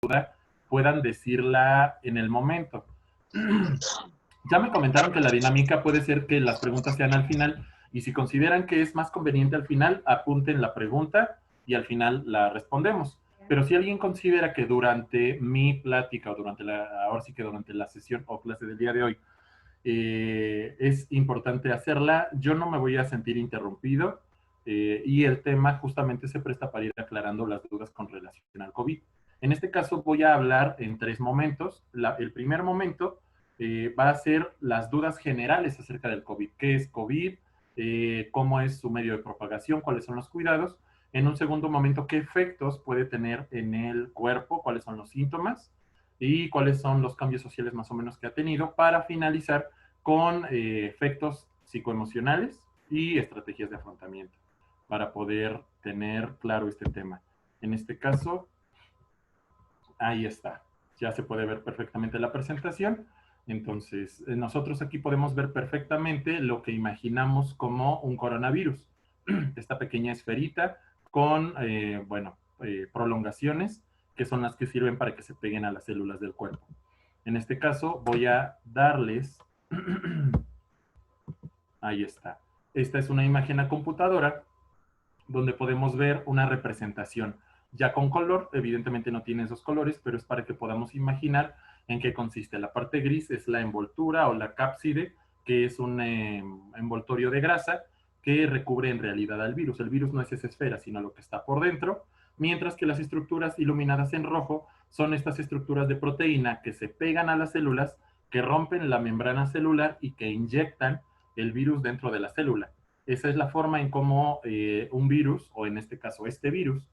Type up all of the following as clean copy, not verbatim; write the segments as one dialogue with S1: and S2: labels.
S1: duda puedan decirla en el momento. Ya me comentaron que la dinámica puede ser que las preguntas sean al final, y si consideran que es más conveniente al final, apunten la pregunta y al final la respondemos. Pero si alguien considera que durante mi plática o ahora sí que durante la sesión o clase del día de hoy es importante hacerla, yo no me voy a sentir interrumpido, y el tema justamente se presta para ir aclarando las dudas con relación al COVID. En este caso voy a hablar en tres momentos. El primer momento va a ser las dudas generales acerca del COVID. ¿Qué es COVID? ¿Cómo es su medio de propagación? ¿Cuáles son los cuidados? En un segundo momento, ¿qué efectos puede tener en el cuerpo? ¿Cuáles son los síntomas? Y cuáles son los cambios sociales más o menos que ha tenido, para finalizar con efectos psicoemocionales y estrategias de afrontamiento para poder tener claro este tema. En este caso, ahí está. Ya se puede ver perfectamente la presentación. Entonces, nosotros aquí podemos ver perfectamente lo que imaginamos como un coronavirus. Esta pequeña esferita con, prolongaciones que son las que sirven para que se peguen a las células del cuerpo. En este caso, voy a darles ahí está. Esta es una imagen a computadora donde podemos ver una representación ya con color. Evidentemente no tiene esos colores, pero es para que podamos imaginar en qué consiste. La parte gris es la envoltura o la cápside, que es un envoltorio de grasa que recubre en realidad al virus. El virus no es esa esfera, sino lo que está por dentro, mientras que las estructuras iluminadas en rojo son estas estructuras de proteína que se pegan a las células, que rompen la membrana celular y que inyectan el virus dentro de la célula. Esa es la forma en cómo un virus, o en este caso este virus,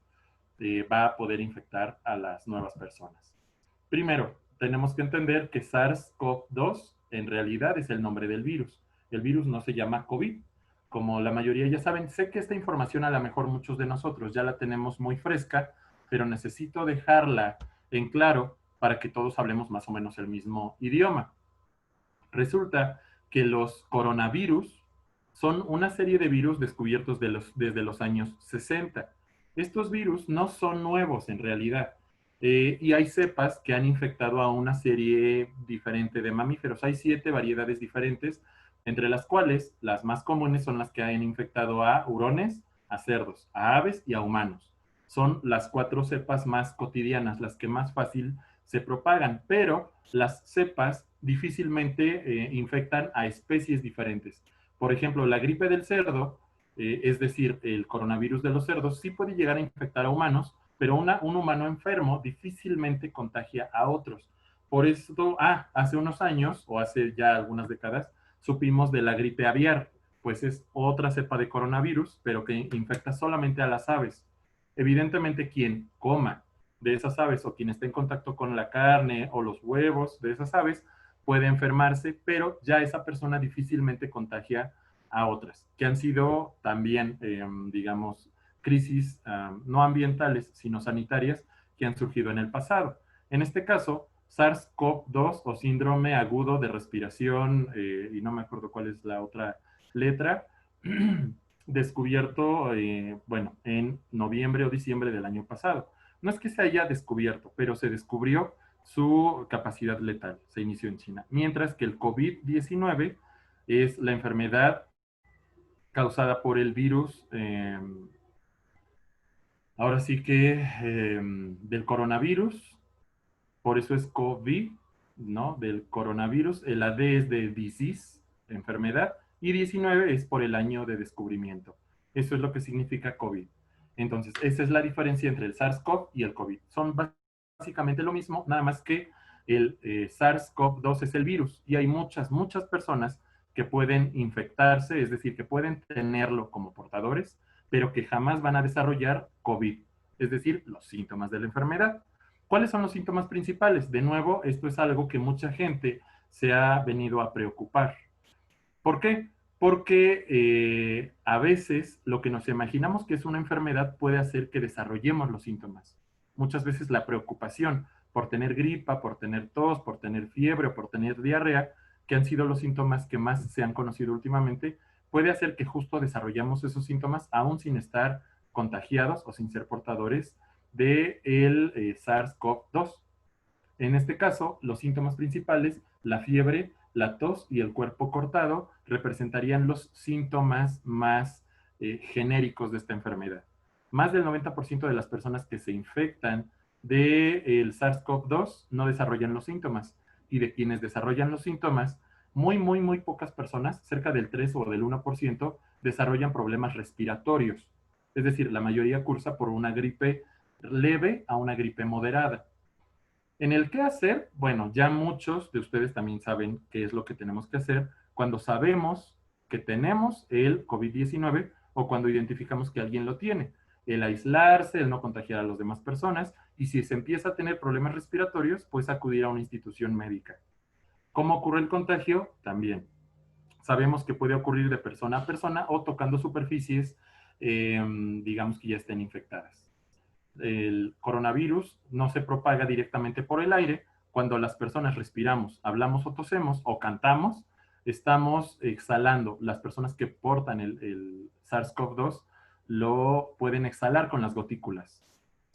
S1: va a poder infectar a las nuevas personas. Primero, tenemos que entender que SARS-CoV-2 en realidad es el nombre del virus. El virus no se llama COVID. Como la mayoría ya saben, sé que esta información a lo mejor muchos de nosotros ya la tenemos muy fresca, pero necesito dejarla en claro para que todos hablemos más o menos el mismo idioma. Resulta que los coronavirus son una serie de virus descubiertos desde los años 60. Estos virus no son nuevos en realidad, y hay cepas que han infectado a una serie diferente de mamíferos. Hay 7 variedades diferentes, entre las cuales las más comunes son las que han infectado a hurones, a cerdos, a aves y a humanos. Son las 4 cepas más cotidianas, las que más fácil se propagan, pero las cepas difícilmente infectan a especies diferentes. Por ejemplo, la gripe del cerdo, es decir, el coronavirus de los cerdos, sí puede llegar a infectar a humanos, pero un humano enfermo difícilmente contagia a otros. Por eso, hace unos años, o hace ya algunas décadas, supimos de la gripe aviar, pues es otra cepa de coronavirus, pero que infecta solamente a las aves. Evidentemente, quien coma de esas aves o quien esté en contacto con la carne o los huevos de esas aves puede enfermarse, pero ya esa persona difícilmente contagia a otras, que han sido también, digamos, crisis no ambientales, sino sanitarias, que han surgido en el pasado. En este caso, SARS-CoV-2 o síndrome agudo de respiración, y no me acuerdo cuál es la otra letra, descubierto, en noviembre o diciembre del año pasado. No es que se haya descubierto, pero se descubrió su capacidad letal. Se inició en China. Mientras que el COVID-19 es la enfermedad causada por el virus, ahora sí que del coronavirus, por eso es COVID, ¿no? Del coronavirus. La D es de disease, enfermedad, y 19 es por el año de descubrimiento. Eso es lo que significa COVID. Entonces, esa es la diferencia entre el SARS-CoV y el COVID. Son básicamente lo mismo, nada más que el SARS-CoV-2 es el virus, y hay muchas, muchas personas que pueden infectarse, es decir, que pueden tenerlo como portadores, pero que jamás van a desarrollar COVID, es decir, los síntomas de la enfermedad. ¿Cuáles son los síntomas principales? De nuevo, esto es algo que mucha gente se ha venido a preocupar. ¿Por qué? Porque a veces lo que nos imaginamos que es una enfermedad puede hacer que desarrollemos los síntomas. Muchas veces la preocupación por tener gripa, por tener tos, por tener fiebre o por tener diarrea, que han sido los síntomas que más se han conocido últimamente, puede hacer que justo desarrollamos esos síntomas aún sin estar contagiados o sin ser portadores del SARS-CoV-2. En este caso, los síntomas principales, la fiebre, la tos y el cuerpo cortado, representarían los síntomas más genéricos de esta enfermedad. Más del 90% de las personas que se infectan del SARS-CoV-2 no desarrollan los síntomas. Y de quienes desarrollan los síntomas, muy pocas personas, cerca del 3 o del 1%, desarrollan problemas respiratorios. Es decir, la mayoría cursa por una gripe leve a una gripe moderada. En el qué hacer, bueno, ya muchos de ustedes también saben qué es lo que tenemos que hacer cuando sabemos que tenemos el COVID-19 o cuando identificamos que alguien lo tiene. El aislarse, el no contagiar a las demás personas y si se empieza a tener problemas respiratorios, pues acudir a una institución médica. ¿Cómo ocurre el contagio? También. Sabemos que puede ocurrir de persona a persona o tocando superficies, digamos que ya estén infectadas. El coronavirus no se propaga directamente por el aire. Cuando las personas respiramos, hablamos o tosemos o cantamos, estamos exhalando. Las personas que portan el SARS-CoV-2 lo pueden exhalar con las gotículas.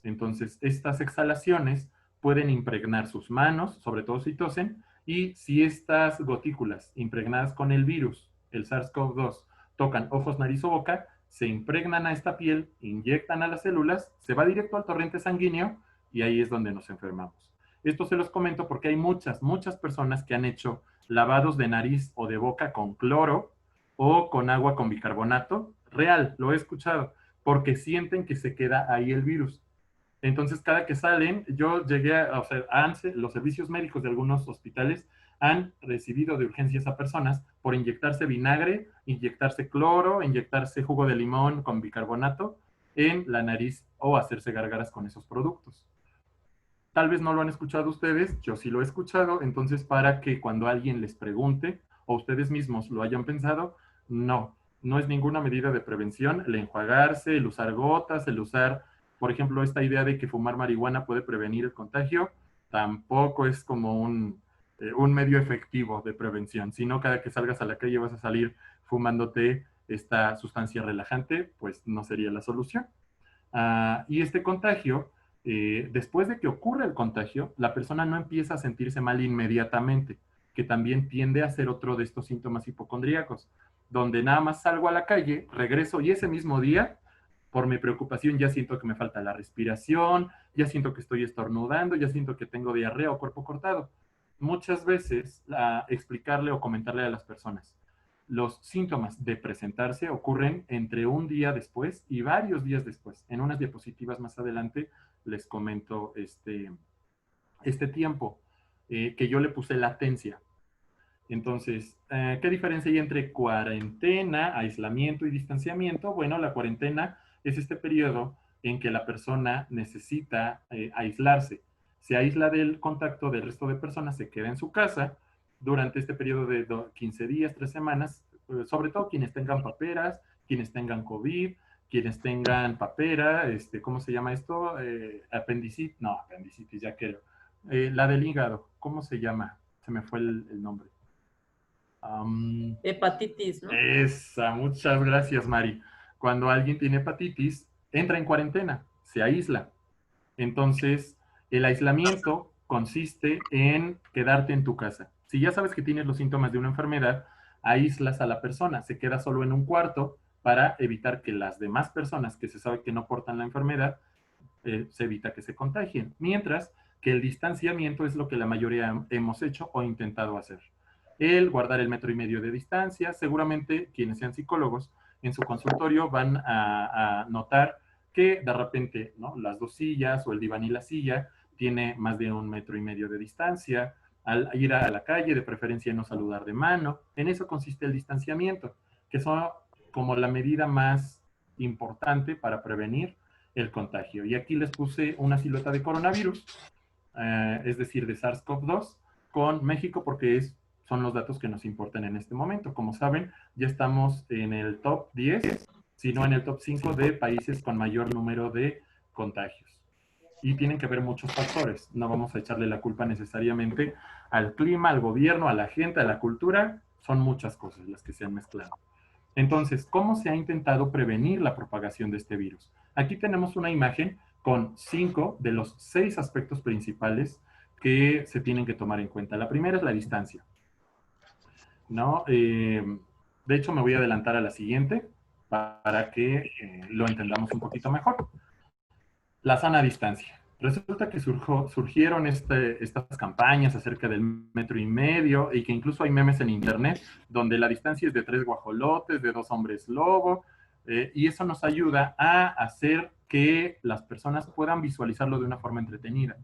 S1: Entonces, estas exhalaciones pueden impregnar sus manos, sobre todo si tosen, y si estas gotículas impregnadas con el virus, el SARS-CoV-2, tocan ojos, nariz o boca, se impregnan a esta piel, inyectan a las células, se va directo al torrente sanguíneo y ahí es donde nos enfermamos. Esto se los comento porque hay muchas personas que han hecho lavados de nariz o de boca con cloro o con agua con bicarbonato. Real, lo he escuchado, porque sienten que se queda ahí el virus. Entonces, cada que salen, yo llegué o sea, los servicios médicos de algunos hospitales han recibido de urgencias a personas por inyectarse vinagre, inyectarse cloro, inyectarse jugo de limón con bicarbonato en la nariz o hacerse gárgaras con esos productos. Tal vez no lo han escuchado ustedes, yo sí lo he escuchado, entonces para que cuando alguien les pregunte o ustedes mismos lo hayan pensado, no es ninguna medida de prevención el enjuagarse, el usar gotas, el usar, por ejemplo, esta idea de que fumar marihuana puede prevenir el contagio, tampoco es como un medio efectivo de prevención, sino cada que salgas a la calle vas a salir fumándote esta sustancia relajante, pues no sería la solución. Y este contagio, después de que ocurre el contagio, la persona no empieza a sentirse mal inmediatamente, que también tiende a ser otro de estos síntomas hipocondríacos, donde nada más salgo a la calle, regreso y ese mismo día, por mi preocupación, ya siento que me falta la respiración, ya siento que estoy estornudando, ya siento que tengo diarrea o cuerpo cortado. Muchas veces explicarle o comentarle a las personas, los síntomas de presentarse ocurren entre un día después y varios días después. En unas diapositivas más adelante les comento este tiempo que yo le puse latencia. Entonces, ¿qué diferencia hay entre cuarentena, aislamiento y distanciamiento? Bueno, la cuarentena es este periodo en que la persona necesita aislarse. Se aísla del contacto del resto de personas, se queda en su casa durante este periodo de 15 días, 3 semanas, sobre todo quienes tengan paperas, quienes tengan COVID, quienes tengan papera, ¿cómo se llama esto? Apendicitis, no, apendicitis, ya quiero. La del hígado, ¿cómo se llama? Se me fue el nombre.
S2: Hepatitis, ¿no?
S1: Esa, muchas gracias, Mari. Cuando alguien tiene hepatitis, entra en cuarentena, se aísla. Entonces, el aislamiento consiste en quedarte en tu casa. Si ya sabes que tienes los síntomas de una enfermedad, aíslas a la persona, se queda solo en un cuarto para evitar que las demás personas que se sabe que no portan la enfermedad, se evita que se contagien. Mientras que el distanciamiento es lo que la mayoría hemos hecho o intentado hacer. El guardar el 1,5 metros de distancia, seguramente quienes sean psicólogos en su consultorio van a notar que de repente, ¿no?, las dos sillas o el diván y la silla tiene más de 1,5 metros de distancia. Al ir a la calle, de preferencia no saludar de mano. En eso consiste el distanciamiento, que son como la medida más importante para prevenir el contagio. Y aquí les puse una silueta de coronavirus, es decir, de SARS-CoV-2, con México porque son los datos que nos importan en este momento. Como saben, ya estamos en el top 10, sino en el top 5 de países con mayor número de contagios. Y tienen que haber muchos factores. No vamos a echarle la culpa necesariamente al clima, al gobierno, a la gente, a la cultura. Son muchas cosas las que se han mezclado. Entonces, ¿cómo se ha intentado prevenir la propagación de este virus? Aquí tenemos una imagen con 5 de los 6 aspectos principales que se tienen que tomar en cuenta. La primera es la distancia, ¿no? De hecho, me voy a adelantar a la siguiente para que lo entendamos un poquito mejor. La sana distancia. Resulta que surgieron estas campañas acerca del 1,5 metros y que incluso hay memes en internet donde la distancia es de 3 guajolotes, de 2 hombres lobo, y eso nos ayuda a hacer que las personas puedan visualizarlo de una forma entretenida.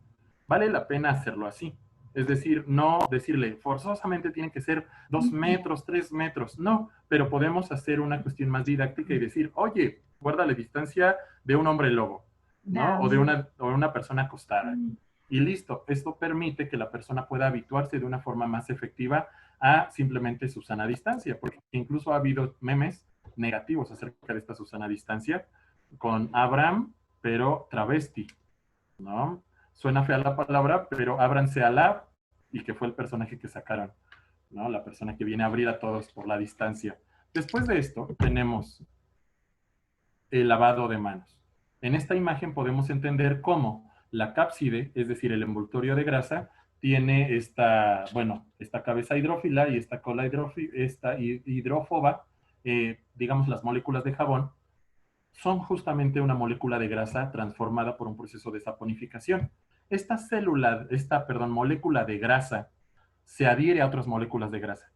S1: Vale la pena hacerlo así. Es decir, no decirle forzosamente tiene que ser 2 metros, 3 metros, no, pero podemos hacer una cuestión más didáctica y decir, oye, guarda la distancia de un hombre lobo, ¿no? O de una persona acostada. Y listo, esto permite que la persona pueda habituarse de una forma más efectiva a simplemente su sana distancia, porque incluso ha habido memes negativos acerca de esta Susana Distancia con Abraham, pero travesti, ¿no? Suena fea la palabra, pero ábranse a la y que fue el personaje que sacaron, ¿no? La persona que viene a abrir a todos por la distancia. Después de esto, tenemos el lavado de manos. En esta imagen podemos entender cómo la cápside, es decir, el envoltorio de grasa, tiene esta cabeza hidrófila y esta cola hidrófoba, digamos las moléculas de jabón, son justamente una molécula de grasa transformada por un proceso de saponificación. Molécula de grasa se adhiere a otras moléculas de grasa.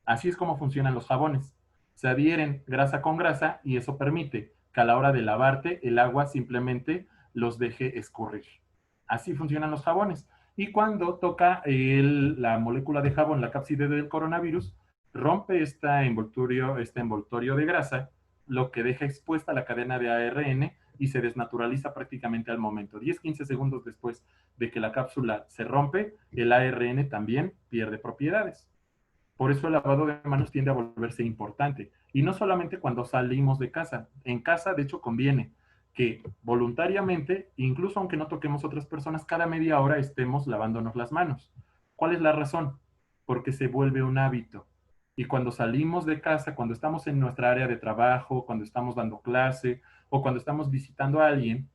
S1: Así es como funcionan los jabones. Se adhieren grasa con grasa y eso permite que a la hora de lavarte el agua simplemente los deje escurrir. Así funcionan los jabones. Y cuando toca la molécula de jabón, la cápside del coronavirus, rompe este envoltorio de grasa, lo que deja expuesta la cadena de ARN y se desnaturaliza prácticamente al momento. 10-15 segundos después de que la cápsula se rompe, el ARN también pierde propiedades. Por eso el lavado de manos tiende a volverse importante. Y no solamente cuando salimos de casa. En casa, de hecho, conviene que voluntariamente, incluso aunque no toquemos a otras personas, cada media hora estemos lavándonos las manos. ¿Cuál es la razón? Porque se vuelve un hábito. Y cuando salimos de casa, cuando estamos en nuestra área de trabajo, cuando estamos dando clase o cuando estamos visitando a alguien,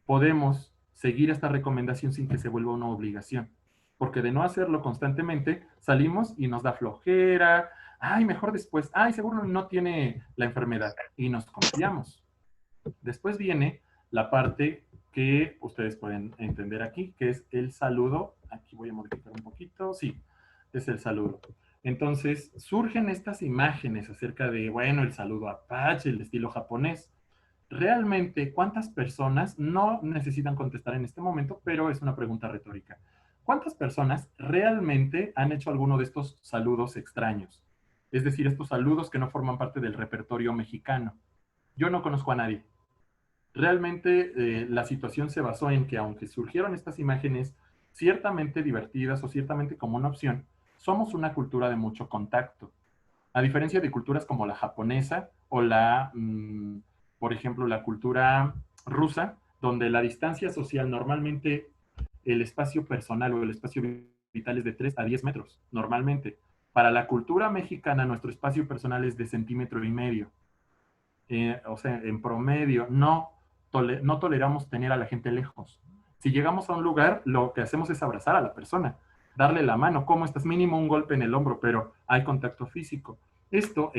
S1: podemos seguir esta recomendación sin que se vuelva una obligación. Porque de no hacerlo constantemente, salimos y nos da flojera, ay, mejor después, ay, seguro no tiene la enfermedad, y nos confiamos. Después viene la parte que ustedes pueden entender aquí, que es el saludo. Aquí voy a modificar un poquito, sí, es el saludo. Entonces, surgen estas imágenes acerca de, bueno, el saludo apache, el estilo japonés. Realmente, ¿cuántas personas, no necesitan contestar en este momento, pero es una pregunta retórica? ¿Cuántas personas realmente han hecho alguno de estos saludos extraños? Es decir, estos saludos que no forman parte del repertorio mexicano. Yo no conozco a nadie. Realmente la situación se basó en que aunque surgieron estas imágenes ciertamente divertidas o ciertamente como una opción, somos una cultura de mucho contacto. A diferencia de culturas como la japonesa o por ejemplo, la cultura rusa, donde la distancia social normalmente, el espacio personal o el espacio vital es de 3 a 10 metros, normalmente. Para la cultura mexicana, nuestro espacio personal es de 1,5 centímetros. O sea, en promedio, no toleramos tener a la gente lejos. Si llegamos a un lugar, lo que hacemos es abrazar a la persona, darle la mano, ¿cómo estás? Mínimo un golpe en el hombro, pero hay contacto físico. Esto,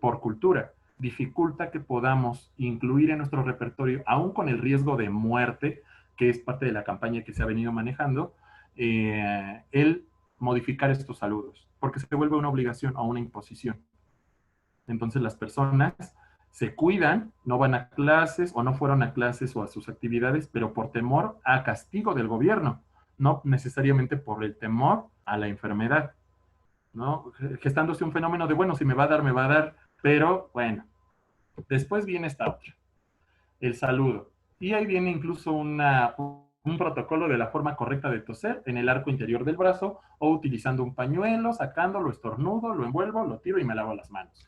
S1: por cultura, dificulta que podamos incluir en nuestro repertorio, aún con el riesgo de muerte, que es parte de la campaña que se ha venido manejando, el modificar estos saludos, porque se vuelve una obligación o una imposición. Entonces las personas se cuidan, no van a clases o no fueron a clases o a sus actividades, pero por temor a castigo del gobierno, no necesariamente por el temor a la enfermedad, ¿no? Gestándose un fenómeno de, bueno, si me va a dar, me va a dar, pero bueno. Después viene esta otra, el saludo. Y ahí viene incluso un protocolo de la forma correcta de toser en el arco interior del brazo o utilizando un pañuelo, sacándolo, estornudo, lo envuelvo, lo tiro y me lavo las manos.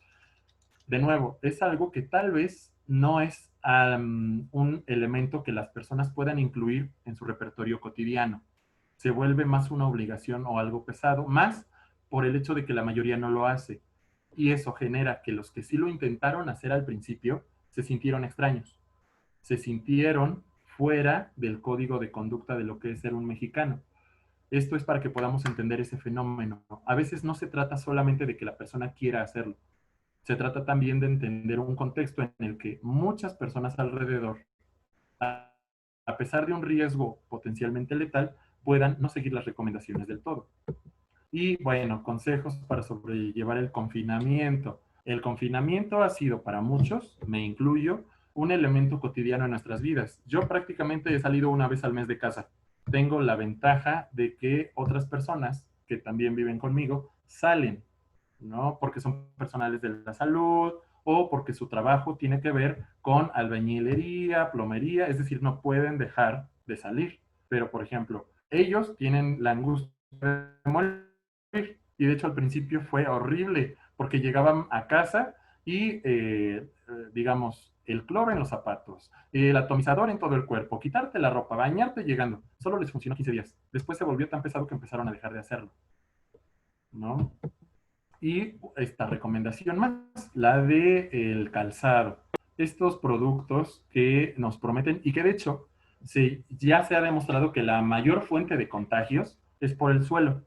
S1: De nuevo, es algo que tal vez no es un elemento que las personas puedan incluir en su repertorio cotidiano. Se vuelve más una obligación o algo pesado, más por el hecho de que la mayoría no lo hace. Y eso genera que los que sí lo intentaron hacer al principio se sintieron extraños, se sintieron fuera del código de conducta de lo que es ser un mexicano. Esto es para que podamos entender ese fenómeno. A veces no se trata solamente de que la persona quiera hacerlo, se trata también de entender un contexto en el que muchas personas alrededor, a pesar de un riesgo potencialmente letal, puedan no seguir las recomendaciones del todo. Y bueno, consejos para sobrellevar el confinamiento. El confinamiento ha sido para muchos, me incluyo, un elemento cotidiano en nuestras vidas. Yo prácticamente he salido una vez al mes de casa. Tengo la ventaja de que otras personas que también viven conmigo salen, ¿no? Porque son personales de la salud o porque su trabajo tiene que ver con albañilería, plomería, es decir, no pueden dejar de salir. Pero, por ejemplo, ellos tienen la angustia de morir. Y de hecho al principio fue horrible porque llegaban a casa y, digamos, el cloro en los zapatos, el atomizador en todo el cuerpo, quitarte la ropa, bañarte llegando. Solo les funcionó 15 días. Después se volvió tan pesado que empezaron a dejar de hacerlo, ¿no? Y esta recomendación más, la de el calzado. Estos productos que nos prometen y que de hecho ya se ha demostrado que la mayor fuente de contagios es por el suelo.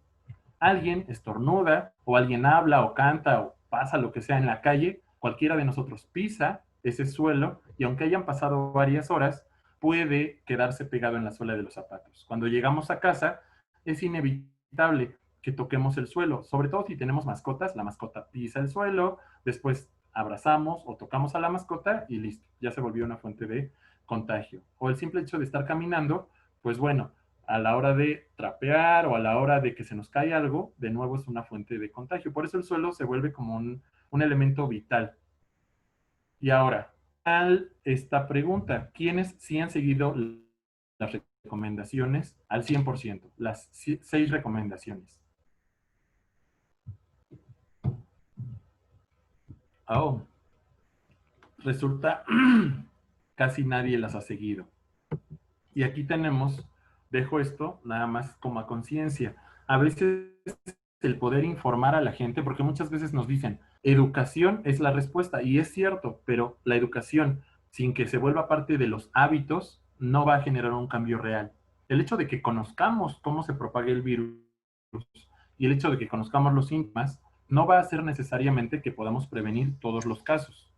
S1: Alguien estornuda o alguien habla o canta o pasa lo que sea en la calle, cualquiera de nosotros pisa ese suelo y aunque hayan pasado varias horas, puede quedarse pegado en la suela de los zapatos. Cuando llegamos a casa, es inevitable que toquemos el suelo, sobre todo si tenemos mascotas, la mascota pisa el suelo, después abrazamos o tocamos a la mascota y listo, ya se volvió una fuente de contagio. O el simple hecho de estar caminando, pues bueno, a la hora de trapear o a la hora de que se nos cae algo, de nuevo es una fuente de contagio. Por eso el suelo se vuelve como un elemento vital. Y ahora, esta pregunta, ¿quiénes sí han seguido las recomendaciones al 100%? Las 6 recomendaciones. Oh, resulta casi nadie las ha seguido. Y aquí tenemos, dejo esto nada más como a conciencia. A veces el poder informar a la gente, porque muchas veces nos dicen, educación es la respuesta, y es cierto, pero la educación, sin que se vuelva parte de los hábitos, no va a generar un cambio real. El hecho de que conozcamos cómo se propaga el virus y el hecho de que conozcamos los síntomas, no va a hacer necesariamente que podamos prevenir todos los casos.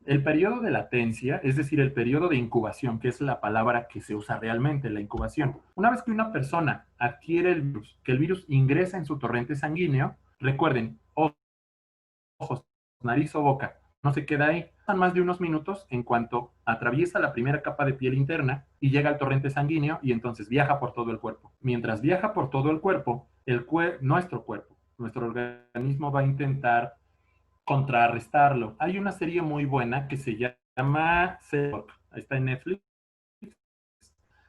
S1: El periodo de latencia, es decir, el periodo de incubación, que es la palabra que se usa realmente, la incubación. Una vez que una persona adquiere el virus, que el virus ingresa en su torrente sanguíneo, recuerden, ojos, nariz o boca, no se queda ahí. Pasan más de unos minutos en cuanto atraviesa la primera capa de piel interna y llega al torrente sanguíneo y entonces viaja por todo el cuerpo. Mientras viaja por todo el cuerpo, nuestro organismo va a intentar contrarrestarlo. Hay una serie muy buena que se llama Cellblock, está en Netflix,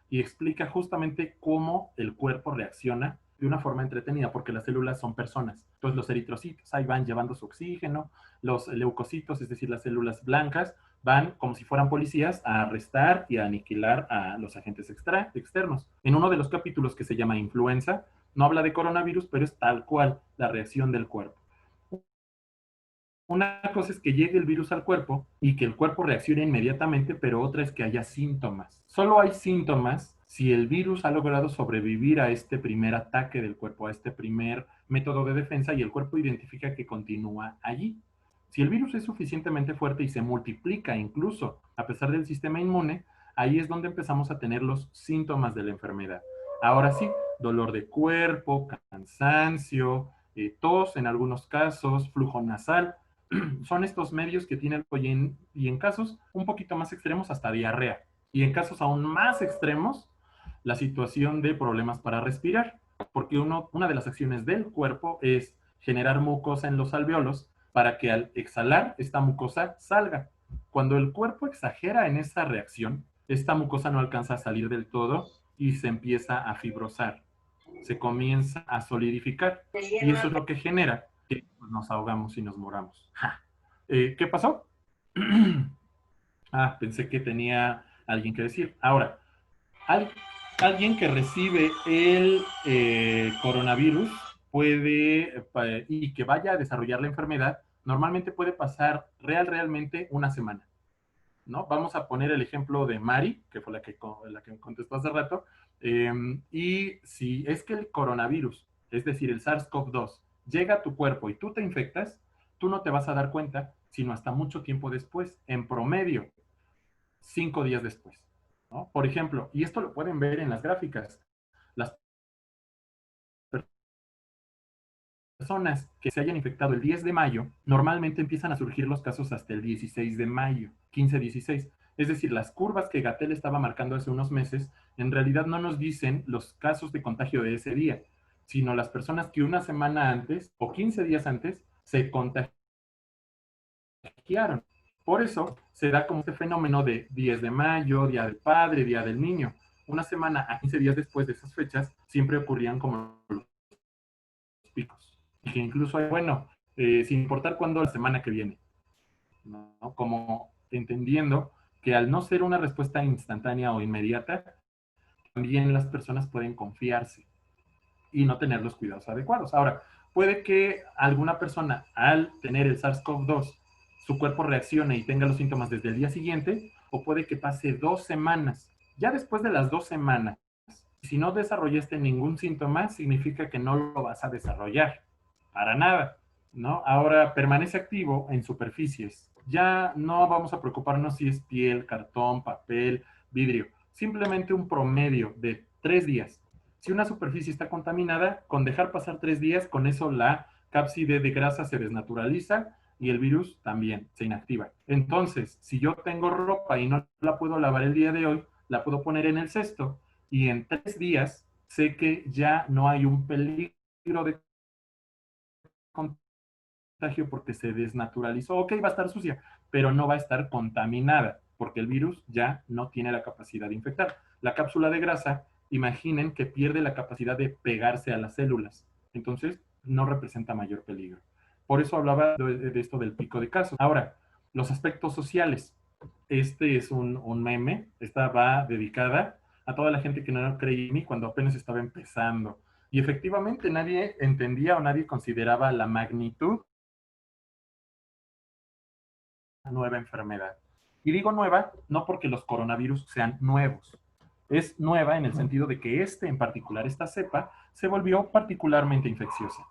S1: y explica justamente cómo el cuerpo reacciona de una forma entretenida, porque las células son personas. Entonces los eritrocitos ahí van llevando su oxígeno, los leucocitos, es decir, las células blancas, van como si fueran policías a arrestar y a aniquilar a los agentes externos. En uno de los capítulos que se llama Influenza, no habla de coronavirus, pero es tal cual la reacción del cuerpo. Una cosa es que llegue el virus al cuerpo y que el cuerpo reaccione inmediatamente, pero otra es que haya síntomas. Solo hay síntomas si el virus ha logrado sobrevivir a este primer ataque del cuerpo, a este primer método de defensa y el cuerpo identifica que continúa allí. Si el virus es suficientemente fuerte y se multiplica incluso a pesar del sistema inmune, ahí es donde empezamos a tener los síntomas de la enfermedad. Ahora sí, dolor de cuerpo, cansancio, tos en algunos casos, flujo nasal, son estos medios que tiene el pollen y en casos un poquito más extremos hasta diarrea. Y en casos aún más extremos, la situación de problemas para respirar, porque una de las acciones del cuerpo es generar mucosa en los alveolos para que al exhalar esta mucosa salga. Cuando el cuerpo exagera en esa reacción, esta mucosa no alcanza a salir del todo y se empieza a fibrosar, se comienza a solidificar y eso es lo que genera que nos ahogamos y nos moramos. ¿Qué pasó? Pensé que tenía alguien que decir. Ahora, alguien que recibe el coronavirus puede, y que vaya a desarrollar la enfermedad, normalmente puede pasar realmente una semana. ¿no? Vamos a poner el ejemplo de Mari, que fue la que contestó hace rato, y si es que el coronavirus, es decir, el SARS-CoV-2, llega a tu cuerpo y tú te infectas, tú no te vas a dar cuenta, sino hasta mucho tiempo después, en promedio, 5 días después, ¿no? Por ejemplo, y esto lo pueden ver en las gráficas, las personas que se hayan infectado el 10 de mayo, normalmente empiezan a surgir los casos hasta el 16 de mayo, 15-16. Es decir, las curvas que Gatell estaba marcando hace unos meses, en realidad no nos dicen los casos de contagio de ese día, sino las personas que una semana antes o 15 días antes se contagiaron. Por eso se da como este fenómeno de 10 de mayo, Día del Padre, Día del Niño. Una semana a 15 días después de esas fechas, siempre ocurrían como los picos. Y que incluso hay, bueno, sin importar cuándo la semana que viene, ¿no? Como entendiendo que al no ser una respuesta instantánea o inmediata, también las personas pueden confiarse y no tener los cuidados adecuados. Ahora, puede que alguna persona al tener el SARS-CoV-2, su cuerpo reaccione y tenga los síntomas desde el día siguiente, o puede que pase 2 semanas. Ya después de las 2 semanas, si no desarrollaste ningún síntoma, significa que no lo vas a desarrollar. Para nada, ¿no? Ahora, permanece activo en superficies. Ya no vamos a preocuparnos si es piel, cartón, papel, vidrio. Simplemente un promedio de 3 días. Si una superficie está contaminada, con dejar pasar 3 días, con eso la cápside de grasa se desnaturaliza y el virus también se inactiva. Entonces, si yo tengo ropa y no la puedo lavar el día de hoy, la puedo poner en el cesto y en 3 días sé que ya no hay un peligro de contagio porque se desnaturalizó. Ok, va a estar sucia, pero no va a estar contaminada porque el virus ya no tiene la capacidad de infectar. La cápsula de grasa, imaginen que pierde la capacidad de pegarse a las células. Entonces, no representa mayor peligro. Por eso hablaba de esto del pico de casos. Ahora, los aspectos sociales. Este es un meme. Esta va dedicada a toda la gente que no creía en mí cuando apenas estaba empezando. Y efectivamente nadie entendía o nadie consideraba la magnitud de la nueva enfermedad. Y digo nueva no porque los coronavirus sean nuevos. Es nueva en el sentido de que en particular, esta cepa, se volvió particularmente infecciosa.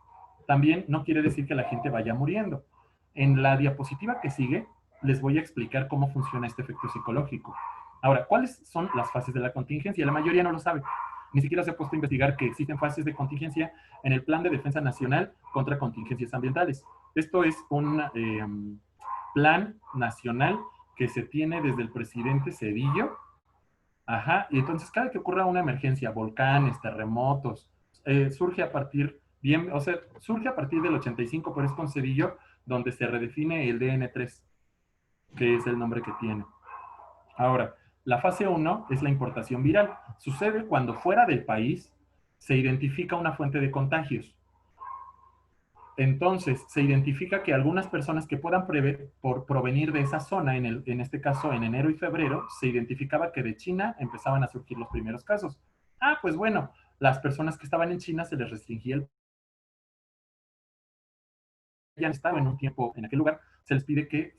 S1: También no quiere decir que la gente vaya muriendo. En la diapositiva que sigue, les voy a explicar cómo funciona este efecto psicológico. Ahora, ¿cuáles son las fases de la contingencia? La mayoría no lo sabe. Ni siquiera se ha puesto a investigar que existen fases de contingencia en el Plan de Defensa Nacional contra Contingencias Ambientales. Esto es un plan nacional que se tiene desde el presidente Cedillo. Ajá, y entonces cada que ocurra una emergencia, volcanes, terremotos, surge a partir, bien, o sea, surge a partir del 85, pero es con Cedillo donde se redefine el DN3, que es el nombre que tiene. Ahora, la fase 1 es la importación viral. Sucede cuando fuera del país se identifica una fuente de contagios. Entonces, se identifica que algunas personas que puedan provenir de esa zona, en este caso en enero y febrero, se identificaba que de China empezaban a surgir los primeros casos. Ah, pues bueno, las personas que estaban en China se les restringía ya han estado en un tiempo en aquel lugar, se les pide que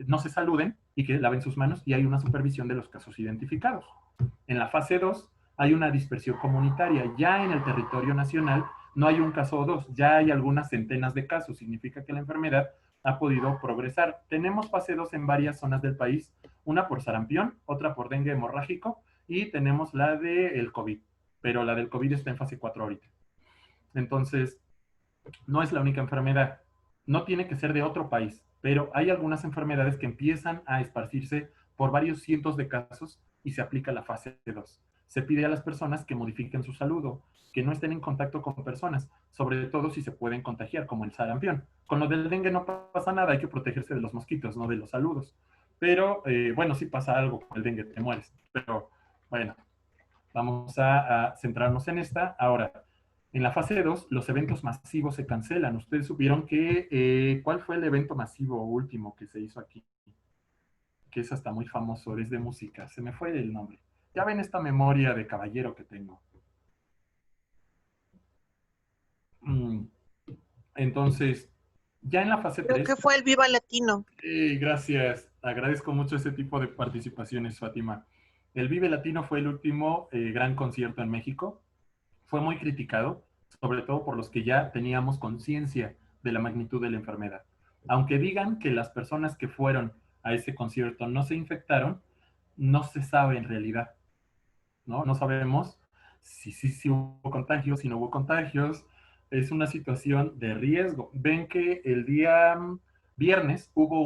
S1: no se saluden y que laven sus manos y hay una supervisión de los casos identificados. En la fase 2 hay una dispersión comunitaria. Ya en el territorio nacional no hay un caso o dos, ya hay algunas centenas de casos. Significa que la enfermedad ha podido progresar. Tenemos fase 2 en varias zonas del país, una por sarampión, otra por dengue hemorrágico y tenemos la del COVID, pero la del COVID está en fase 4 ahorita. Entonces, no es la única enfermedad, no tiene que ser de otro país, pero hay algunas enfermedades que empiezan a esparcirse por varios cientos de casos y se aplica la fase 2. Se pide a las personas que modifiquen su saludo, que no estén en contacto con personas, sobre todo si se pueden contagiar, como el sarampión. Con lo del dengue no pasa nada, hay que protegerse de los mosquitos, no de los saludos. Pero bueno, si pasa algo con el dengue, te mueres. Pero bueno, vamos a centrarnos en esta. Ahora, en la fase 2, los eventos masivos se cancelan. Ustedes supieron que, ¿cuál fue el evento masivo último que se hizo aquí? Que es hasta muy famoso, es de música. Se me fue el nombre. Ya ven esta memoria de caballero que tengo. Mm, Entonces, ya en la fase
S2: Creo
S1: 3,
S2: que fue el Viva Latino.
S1: gracias. Agradezco mucho ese tipo de participaciones, Fátima. El Vive Latino fue el último gran concierto en México. Fue muy criticado, sobre todo por los que ya teníamos conciencia de la magnitud de la enfermedad. Aunque digan que las personas que fueron a ese concierto no se infectaron, no se sabe en realidad, ¿no? No sabemos si hubo contagios, si no hubo contagios. Es una situación de riesgo. Ven que el día viernes hubo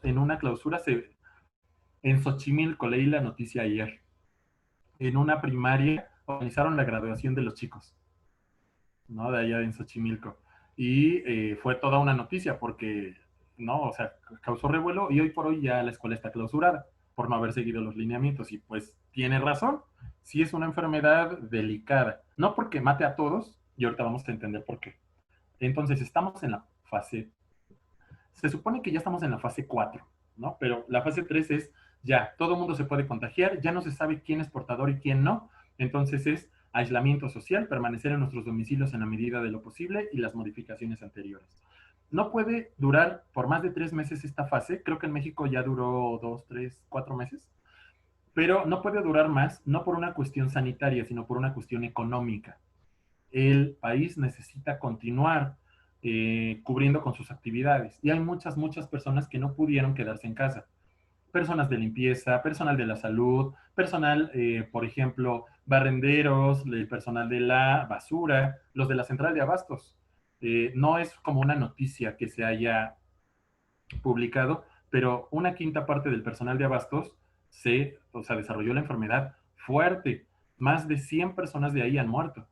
S1: en una clausura en Xochimilco, leí la noticia ayer, en una primaria organizaron la graduación de los chicos, ¿no? De allá en Xochimilco. Y fue toda una noticia porque, ¿no? O sea, causó revuelo y hoy por hoy ya la escuela está clausurada por no haber seguido los lineamientos. Y pues tiene razón, sí es una enfermedad delicada. No porque mate a todos, y ahorita vamos a entender por qué. Entonces, estamos en la fase, se supone que ya estamos en la fase 4, ¿no? Pero la fase 3 es ya, todo el mundo se puede contagiar, ya no se sabe quién es portador y quién no. Entonces es aislamiento social, permanecer en nuestros domicilios en la medida de lo posible y las modificaciones anteriores. No puede durar por más de 3 meses esta fase, creo que en México ya duró 2, 3, 4 meses, pero no puede durar más, no por una cuestión sanitaria, sino por una cuestión económica. El país necesita continuar cubriendo con sus actividades y hay muchas personas que no pudieron quedarse en casa. Personas de limpieza, personal de la salud, personal, por ejemplo, barrenderos, el personal de la basura, los de la central de abastos. No es como una noticia que se haya publicado, pero una quinta parte del personal de abastos desarrolló la enfermedad fuerte. Más de 100 personas de ahí han muerto,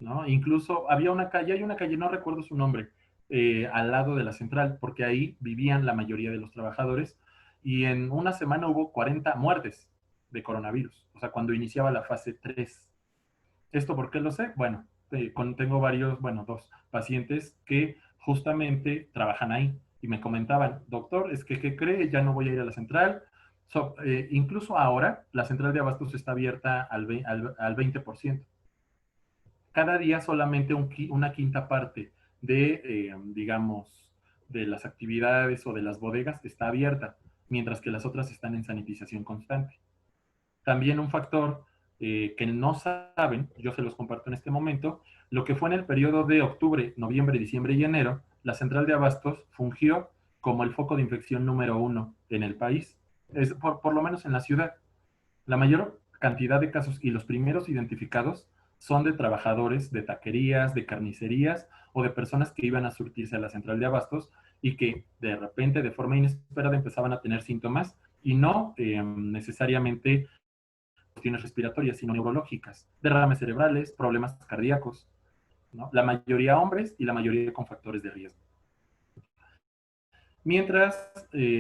S1: ¿no? Incluso hay una calle, no recuerdo su nombre, al lado de la central, porque ahí vivían la mayoría de los trabajadores y en una semana hubo 40 muertes de coronavirus, o sea, cuando iniciaba la fase 3. ¿Esto por qué lo sé? Bueno, tengo dos pacientes que justamente trabajan ahí y me comentaban, doctor, es que, ¿qué cree? Ya no voy a ir a la central. Incluso ahora la central de abastos está abierta al 20%. Cada día solamente una quinta parte digamos, de las actividades o de las bodegas está abierta, mientras que las otras están en sanitización constante. También un factor que no saben, yo se los comparto en este momento, lo que fue en el periodo de octubre, noviembre, diciembre y enero, la central de abastos fungió como el foco de infección número 1 en el país, por lo menos en la ciudad. La mayor cantidad de casos y los primeros identificados son de trabajadores de taquerías, de carnicerías o de personas que iban a surtirse a la central de abastos y que de repente, de forma inesperada, empezaban a tener síntomas y no necesariamente cuestiones respiratorias, sino neurológicas, derrames cerebrales, problemas cardíacos, ¿no? La mayoría hombres y la mayoría con factores de riesgo. Mientras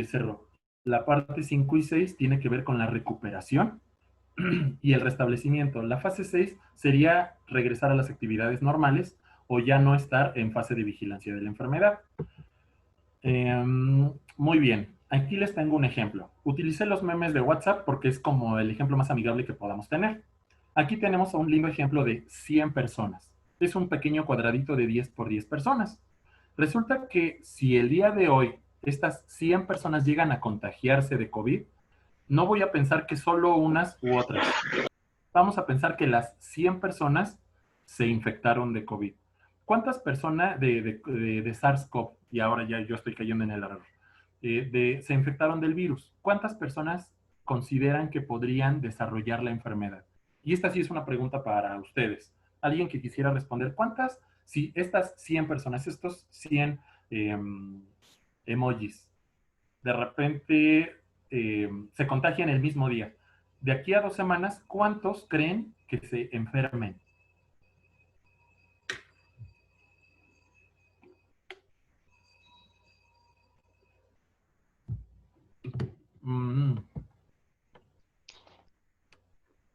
S1: cerró, la parte 5 y 6 tiene que ver con la recuperación y el restablecimiento. La fase 6 sería regresar a las actividades normales o ya no estar en fase de vigilancia de la enfermedad. Muy bien, aquí les tengo un ejemplo. Utilicé los memes de WhatsApp porque es como el ejemplo más amigable que podamos tener. Aquí tenemos un lindo ejemplo de 100 personas. Es un pequeño cuadradito de 10 por 10 personas. Resulta que si el día de hoy estas 100 personas llegan a contagiarse de COVID, no voy a pensar que solo unas u otras. Vamos a pensar que las 100 personas se infectaron de COVID. ¿Cuántas personas de SARS-CoV, y ahora ya yo estoy cayendo en el error, se infectaron del virus? ¿Cuántas personas consideran que podrían desarrollar la enfermedad? Y esta sí es una pregunta para ustedes. Alguien que quisiera responder, ¿cuántas? Si estas 100 personas, estos 100 emojis, de repente se contagian el mismo día. De aquí a 2 semanas, ¿cuántos creen que se enfermen? Mm,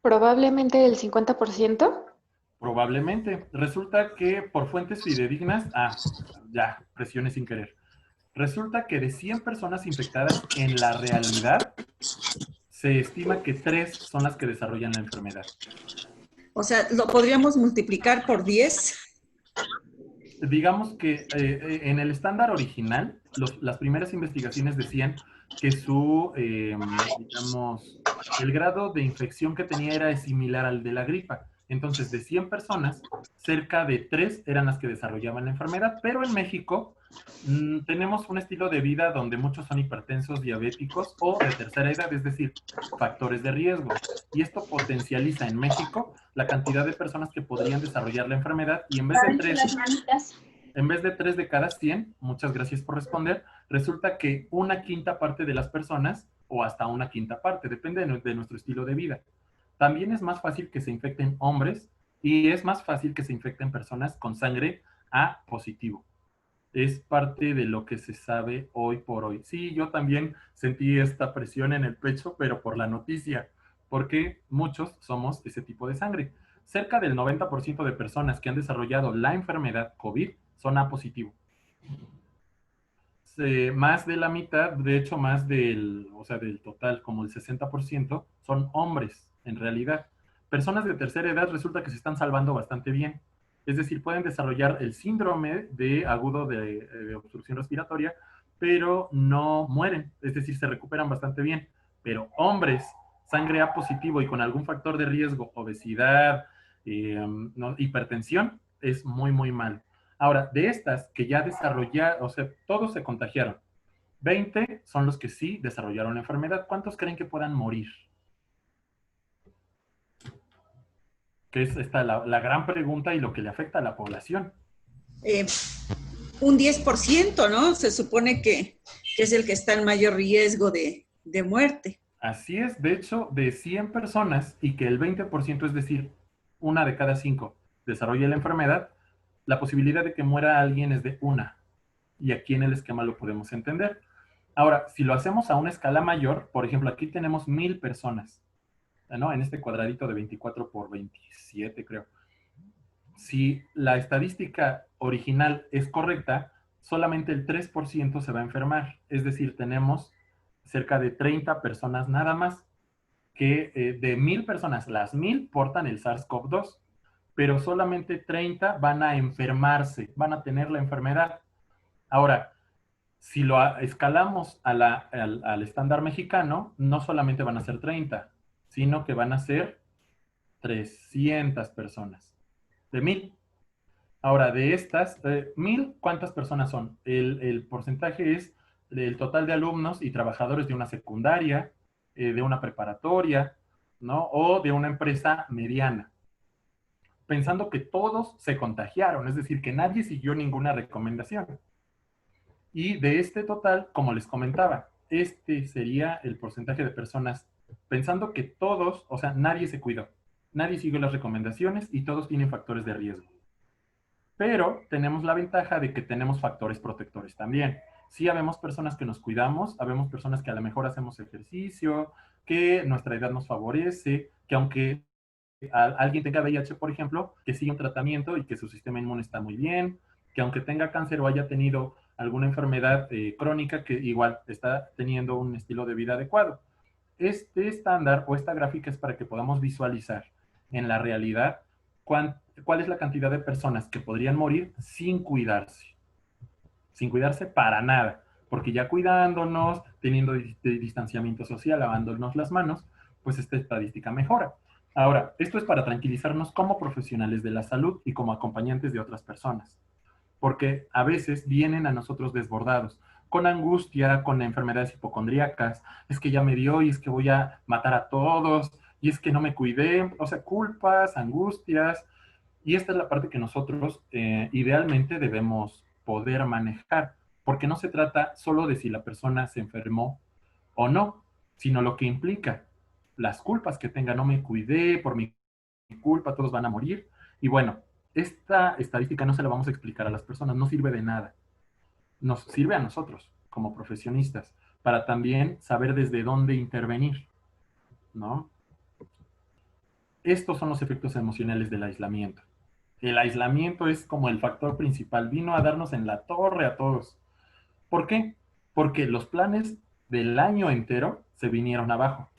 S2: Probablemente el 50%.
S1: Probablemente. Resulta que por fuentes fidedignas, ya, presiones sin querer. Resulta que de 100 personas infectadas en la realidad, se estima que 3 son las que desarrollan la enfermedad.
S3: O sea, lo podríamos multiplicar por 10.
S1: Digamos que en el estándar original, las primeras investigaciones decían que su, digamos, el grado de infección que tenía era similar al de la gripa. Entonces, de 100 personas, cerca de 3 eran las que desarrollaban la enfermedad, pero en México tenemos un estilo de vida donde muchos son hipertensos, diabéticos o de tercera edad, es decir, factores de riesgo. Y esto potencializa en México la cantidad de personas que podrían desarrollar la enfermedad y en vez de 3 de cada 100, muchas gracias por responder, resulta que una quinta parte de las personas, o hasta una quinta parte, depende de nuestro estilo de vida. También es más fácil que se infecten hombres y es más fácil que se infecten personas con sangre A positivo. Es parte de lo que se sabe hoy por hoy. Sí, yo también sentí esta presión en el pecho, pero por la noticia, porque muchos somos ese tipo de sangre. Cerca del 90% de personas que han desarrollado la enfermedad COVID son A positivo. Más de la mitad, de hecho más del, o sea, del total, como el 60%, son hombres, en realidad. Personas de tercera edad resulta que se están salvando bastante bien. Es decir, pueden desarrollar el síndrome de agudo de obstrucción respiratoria, pero no mueren, es decir, se recuperan bastante bien. Pero hombres, sangre A positivo y con algún factor de riesgo, obesidad, no, hipertensión, es muy, muy mal. Ahora, de estas que ya desarrollaron, o sea, todos se contagiaron. 20 son los que sí desarrollaron la enfermedad. ¿Cuántos creen que puedan morir? Que es esta la gran pregunta y lo que le afecta a la población.
S3: Un 10%, ¿no? Se supone que es el que está en mayor riesgo de muerte.
S1: Así es, de hecho, de 100 personas y que el 20%, es decir, una de cada 5, desarrolla la enfermedad, la posibilidad de que muera alguien es de una. Y aquí en el esquema lo podemos entender. Ahora, si lo hacemos a una escala mayor, por ejemplo, aquí tenemos 1000 personas, ¿no? En este cuadradito de 24 por 27, creo. Si la estadística original es correcta, solamente el 3% se va a enfermar. Es decir, tenemos cerca de 30 personas nada más, que de 1000 personas, las 1000 portan el SARS-CoV-2, pero solamente 30 van a enfermarse, van a tener la enfermedad. Ahora, si lo escalamos al estándar mexicano, no solamente van a ser 30, sino que van a ser 300 personas, de 1000. Ahora, de estas, 1000, ¿cuántas personas son? El porcentaje es del total de alumnos y trabajadores de una secundaria, de una preparatoria, ¿no? O de una empresa mediana. Pensando que todos se contagiaron, es decir, que nadie siguió ninguna recomendación. Y de este total, como les comentaba, este sería el porcentaje de personas, pensando que todos, o sea, nadie se cuidó, nadie siguió las recomendaciones y todos tienen factores de riesgo. Pero tenemos la ventaja de que tenemos factores protectores también. Sí, habemos personas que nos cuidamos, habemos personas que a lo mejor hacemos ejercicio, que nuestra edad nos favorece, que aunque alguien tenga VIH, por ejemplo, que sigue un tratamiento y que su sistema inmune está muy bien, que aunque tenga cáncer o haya tenido alguna enfermedad crónica, que igual está teniendo un estilo de vida adecuado. Este estándar o esta gráfica es para que podamos visualizar en la realidad cuál es la cantidad de personas que podrían morir sin cuidarse para nada, porque ya cuidándonos, teniendo distanciamiento social, lavándonos las manos, pues esta estadística mejora. Ahora, esto es para tranquilizarnos como profesionales de la salud y como acompañantes de otras personas, porque a veces vienen a nosotros desbordados, con angustia, con enfermedades hipocondríacas, es que ya me dio y es que voy a matar a todos, y es que no me cuidé, o sea, culpas, angustias, y esta es la parte que nosotros idealmente debemos poder manejar, porque no se trata solo de si la persona se enfermó o no, sino lo que implica las culpas que tenga, no me cuidé, por mi culpa todos van a morir. Y bueno, esta estadística no se la vamos a explicar a las personas, no sirve de nada. Nos sirve a nosotros como profesionistas para también saber desde dónde intervenir, ¿no? Estos son los efectos emocionales del aislamiento. El aislamiento es como el factor principal, vino a darnos en la torre a todos. ¿Por qué? Porque los planes del año entero se vinieron abajo.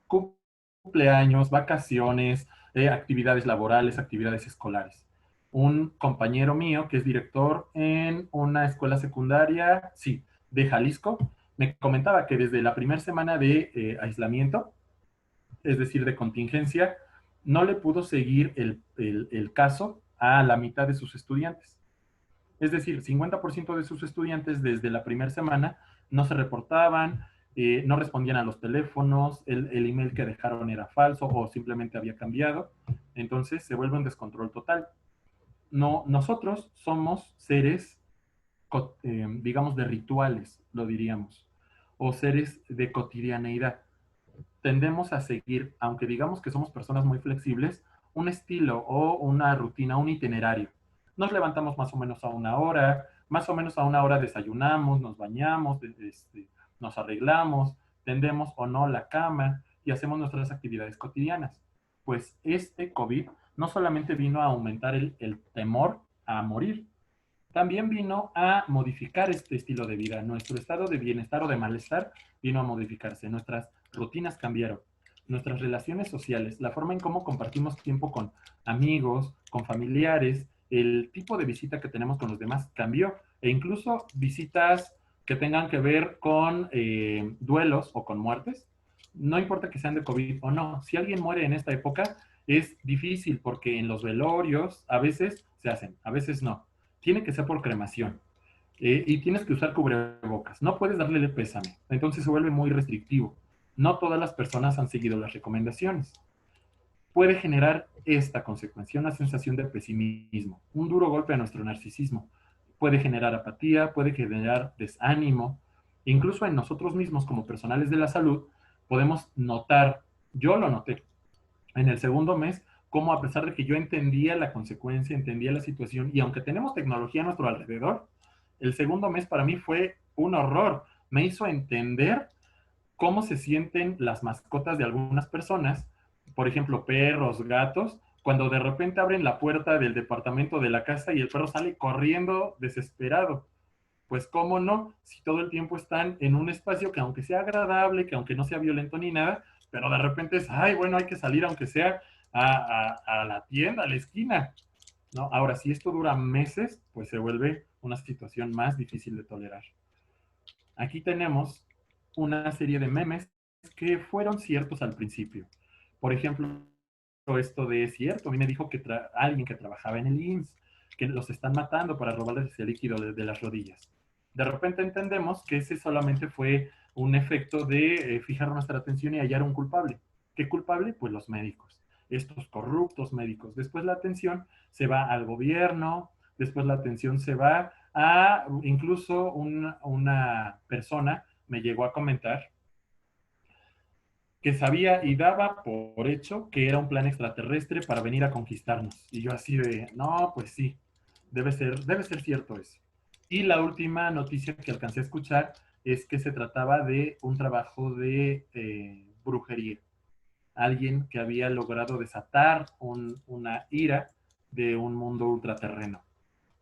S1: Cumpleaños, vacaciones, actividades laborales, actividades escolares. Un compañero mío que es director en una escuela secundaria, sí, de Jalisco, Me comentaba que desde la primera semana de aislamiento, es decir, de contingencia, no le pudo seguir el caso a la mitad de sus estudiantes. Es decir, 50% de sus estudiantes desde la primera semana no se reportaban, no respondían a los teléfonos, el email que dejaron era falso o simplemente había cambiado. Entonces se vuelve un descontrol total. No, nosotros somos seres, digamos, de rituales, lo diríamos, o seres de cotidianeidad. Tendemos a seguir, aunque digamos que somos personas muy flexibles, un estilo o una rutina, un itinerario. Nos levantamos más o menos a una hora, más o menos a una hora desayunamos, nos bañamos, nos arreglamos, tendemos o no la cama y hacemos nuestras actividades cotidianas. Pues este COVID no solamente vino a aumentar el temor a morir, también vino a modificar este estilo de vida. Nuestro estado de bienestar o de malestar vino a modificarse. Nuestras rutinas cambiaron. Nuestras relaciones sociales, la forma en cómo compartimos tiempo con amigos, con familiares, el tipo de visita que tenemos con los demás cambió. E incluso visitas que tengan que ver con duelos o con muertes. No importa que sean de COVID o no. Si alguien muere en esta época, es difícil porque en los velorios a veces se hacen, a veces no. Tiene que ser por cremación. Y tienes que usar cubrebocas. No puedes darle el pésame. Entonces se vuelve muy restrictivo. No todas las personas han seguido las recomendaciones. Puede generar esta consecuencia, una sensación de pesimismo, un duro golpe a nuestro narcisismo. Puede generar apatía, puede generar desánimo. Incluso en nosotros mismos como personales de la salud podemos notar, yo lo noté, en el segundo mes, cómo a pesar de que yo entendía la consecuencia, entendía la situación, y aunque tenemos tecnología a nuestro alrededor, el segundo mes para mí fue un horror. Me hizo entender cómo se sienten las mascotas de algunas personas, por ejemplo, perros, gatos, cuando de repente abren la puerta del departamento de la casa y el perro sale corriendo desesperado. Pues cómo no, si todo el tiempo están en un espacio que aunque sea agradable, que aunque no sea violento ni nada, pero de repente es, ay, bueno, hay que salir aunque sea a la tienda, a la esquina, ¿no? Ahora, si esto dura meses, pues se vuelve una situación más difícil de tolerar. Aquí tenemos una serie de memes que fueron ciertos al principio. Por ejemplo, esto de es cierto, a mí me dijo que alguien que trabajaba en el IMSS, que los están matando para robarles ese líquido de las rodillas. De repente entendemos que ese solamente fue un efecto de fijar nuestra atención y hallar un culpable. ¿Qué culpable? Pues los médicos, estos corruptos médicos. Después la atención se va al gobierno, después la atención se va a incluso una persona me llegó a comentar que sabía y daba por hecho que era un plan extraterrestre para venir a conquistarnos. Y yo así de, no, pues sí, debe ser cierto eso. Y la última noticia que alcancé a escuchar es que se trataba de un trabajo de brujería. Alguien que había logrado desatar una ira de un mundo ultraterreno.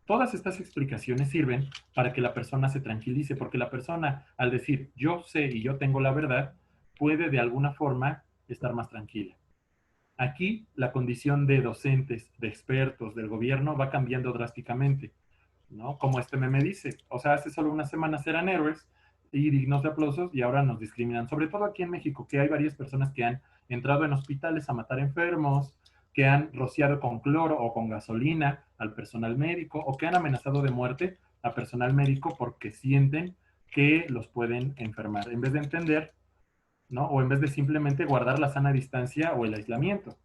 S1: Todas estas explicaciones sirven para que la persona se tranquilice, porque la persona, al decir yo sé y yo tengo la verdad, puede de alguna forma estar más tranquila. Aquí la condición de docentes, de expertos, del gobierno va cambiando drásticamente, ¿no? Como este meme dice, o sea, hace solo unas semanas eran héroes y dignos de aplausos y ahora nos discriminan, sobre todo aquí en México, que hay varias personas que han entrado en hospitales a matar enfermos, que han rociado con cloro o con gasolina al personal médico o que han amenazado de muerte a personal médico porque sienten que los pueden enfermar, en vez de entender, ¿no? O en vez de simplemente guardar la sana distancia o el aislamiento.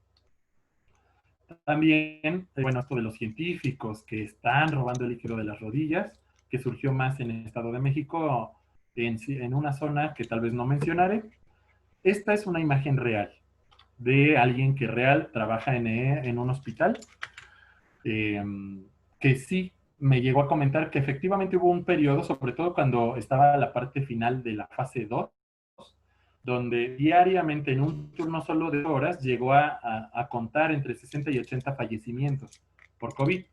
S1: También, bueno, esto de los científicos que están robando el líquido de las rodillas, que surgió más en el Estado de México, en una zona que tal vez no mencionaré. Esta es una imagen real de alguien que real trabaja en un hospital, que sí me llegó a comentar que efectivamente hubo un periodo, sobre todo cuando estaba la parte final de la fase 2, donde diariamente en un turno solo de horas llegó a contar entre 60 y 80 fallecimientos por COVID.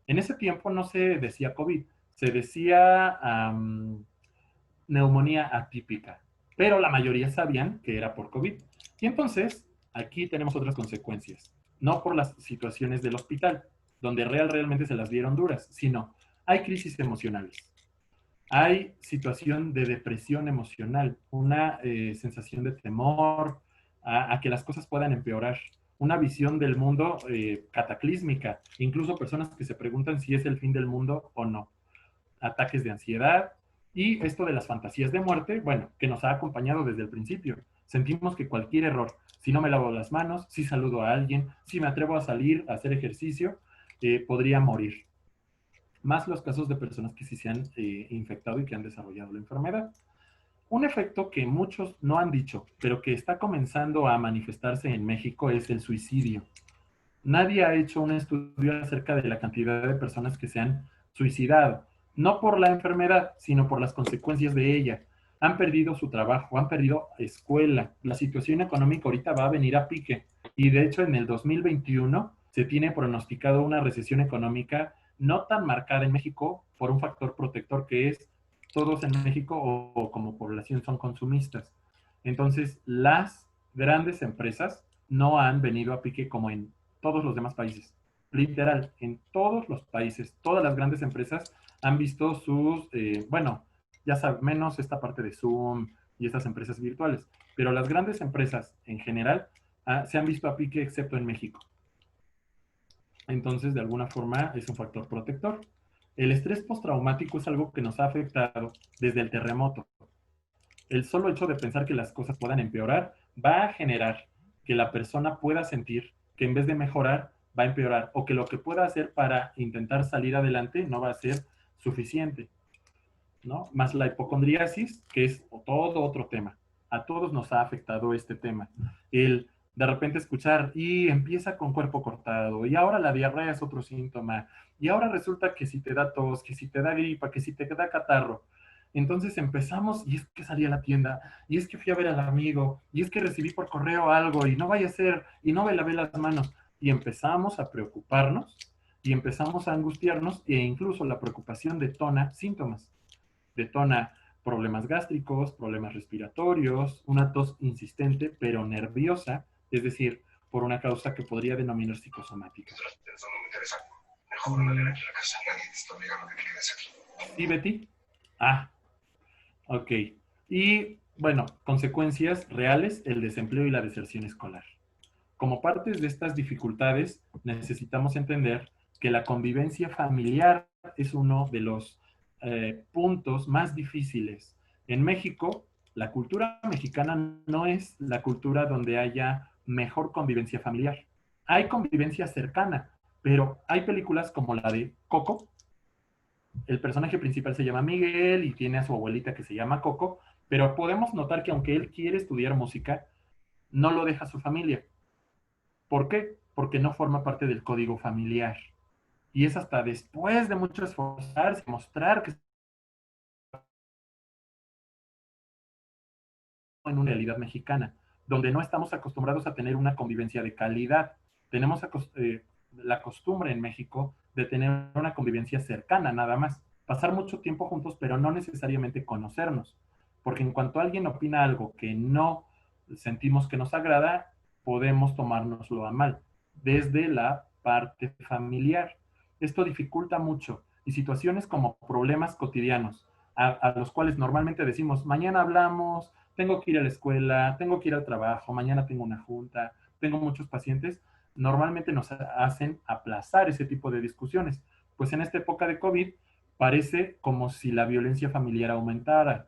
S1: En ese tiempo no se decía COVID, se decía neumonía atípica, pero la mayoría sabían que era por COVID. Y entonces, aquí tenemos otras consecuencias, no por las situaciones del hospital, donde realmente se las dieron duras, sino hay crisis emocionales. Hay situación de depresión emocional, una sensación de temor a que las cosas puedan empeorar, una visión del mundo cataclísmica, incluso personas que se preguntan si es el fin del mundo o no, ataques de ansiedad y esto de las fantasías de muerte, bueno, que nos ha acompañado desde el principio. Sentimos que cualquier error, si no me lavo las manos, si saludo a alguien, si me atrevo a salir a hacer ejercicio, podría morir. Más los casos de personas que sí se han infectado y que han desarrollado la enfermedad. Un efecto que muchos no han dicho, pero que está comenzando a manifestarse en México es el suicidio. Nadie ha hecho un estudio acerca de la cantidad de personas que se han suicidado, no por la enfermedad, sino por las consecuencias de ella. Han perdido su trabajo, han perdido escuela. La situación económica ahorita va a venir a pique. Y de hecho en el 2021 se tiene pronosticado una recesión económica no tan marcada en México por un factor protector que es todos en México o como población son consumistas. Entonces las grandes empresas no han venido a pique como en todos los demás países. Literal, en todos los países, todas las grandes empresas han visto sus, bueno, ya sabes, menos esta parte de Zoom y estas empresas virtuales, pero las grandes empresas en general se han visto a pique excepto en México. Entonces, de alguna forma, es un factor protector. El estrés postraumático es algo que nos ha afectado desde el terremoto. El solo hecho de pensar que las cosas puedan empeorar va a generar que la persona pueda sentir que en vez de mejorar, va a empeorar, o que lo que pueda hacer para intentar salir adelante no va a ser suficiente, ¿no? Más la hipocondriasis, que es todo otro tema. A todos nos ha afectado este tema. El de repente escuchar, y empieza con cuerpo cortado, y ahora la diarrea es otro síntoma, y ahora resulta que si te da tos, que si te da gripa, que si te da catarro. Entonces empezamos, y es que salí a la tienda, y es que fui a ver al amigo, y es que recibí por correo algo, y no vaya a ser, y no me lavé las manos. Y empezamos a preocuparnos, y empezamos a angustiarnos, e incluso la preocupación detona síntomas. Detona problemas gástricos, problemas respiratorios, una tos insistente pero nerviosa, es decir, por una causa que podría denominar psicosomática. ¿Sí, Betty? Ah, ok. Y bueno, consecuencias reales, el desempleo y la deserción escolar. Como partes de estas dificultades, necesitamos entender que la convivencia familiar es uno de los puntos más difíciles. En México, la cultura mexicana no es la cultura donde haya mejor convivencia familiar. Hay convivencia cercana, pero hay películas como la de Coco. El personaje principal se llama Miguel y tiene a su abuelita que se llama Coco, pero podemos notar que aunque él quiere estudiar música, no lo deja su familia. ¿Por qué? Porque no forma parte del código familiar. Y es hasta después de mucho esforzarse, mostrar que en una realidad mexicana, donde no estamos acostumbrados a tener una convivencia de calidad. Tenemos la costumbre en México de tener una convivencia cercana nada más, pasar mucho tiempo juntos, pero no necesariamente conocernos, porque en cuanto alguien opina algo que no sentimos que nos agrada, podemos tomárnoslo a mal, desde la parte familiar. Esto dificulta mucho y situaciones como problemas cotidianos, a los cuales normalmente decimos, mañana hablamos, tengo que ir a la escuela, tengo que ir al trabajo, mañana tengo una junta, tengo muchos pacientes, normalmente nos hacen aplazar ese tipo de discusiones. Pues en esta época de COVID parece como si la violencia familiar aumentara.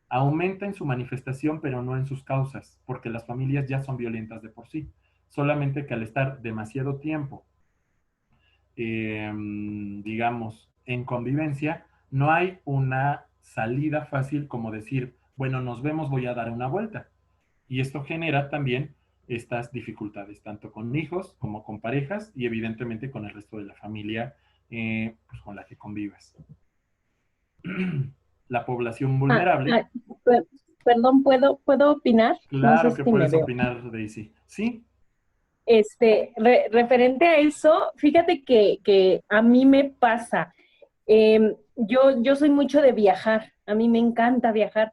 S1: Aumenta en su manifestación, pero no en sus causas, porque las familias ya son violentas de por sí. Solamente que al estar demasiado tiempo, digamos, en convivencia, no hay una salida fácil como decir, bueno, nos vemos, voy a dar una vuelta. Y esto genera también estas dificultades, tanto con hijos como con parejas y evidentemente con el resto de la familia pues, con la que convivas. La población vulnerable.
S4: Per- Perdón, ¿puedo opinar? No sé
S1: Claro que
S4: si me
S1: puedes
S4: veo.
S1: opinar, Daisy. ¿Sí?
S4: Referente a eso, fíjate que a mí me pasa. Yo soy mucho de viajar. A mí me encanta viajar.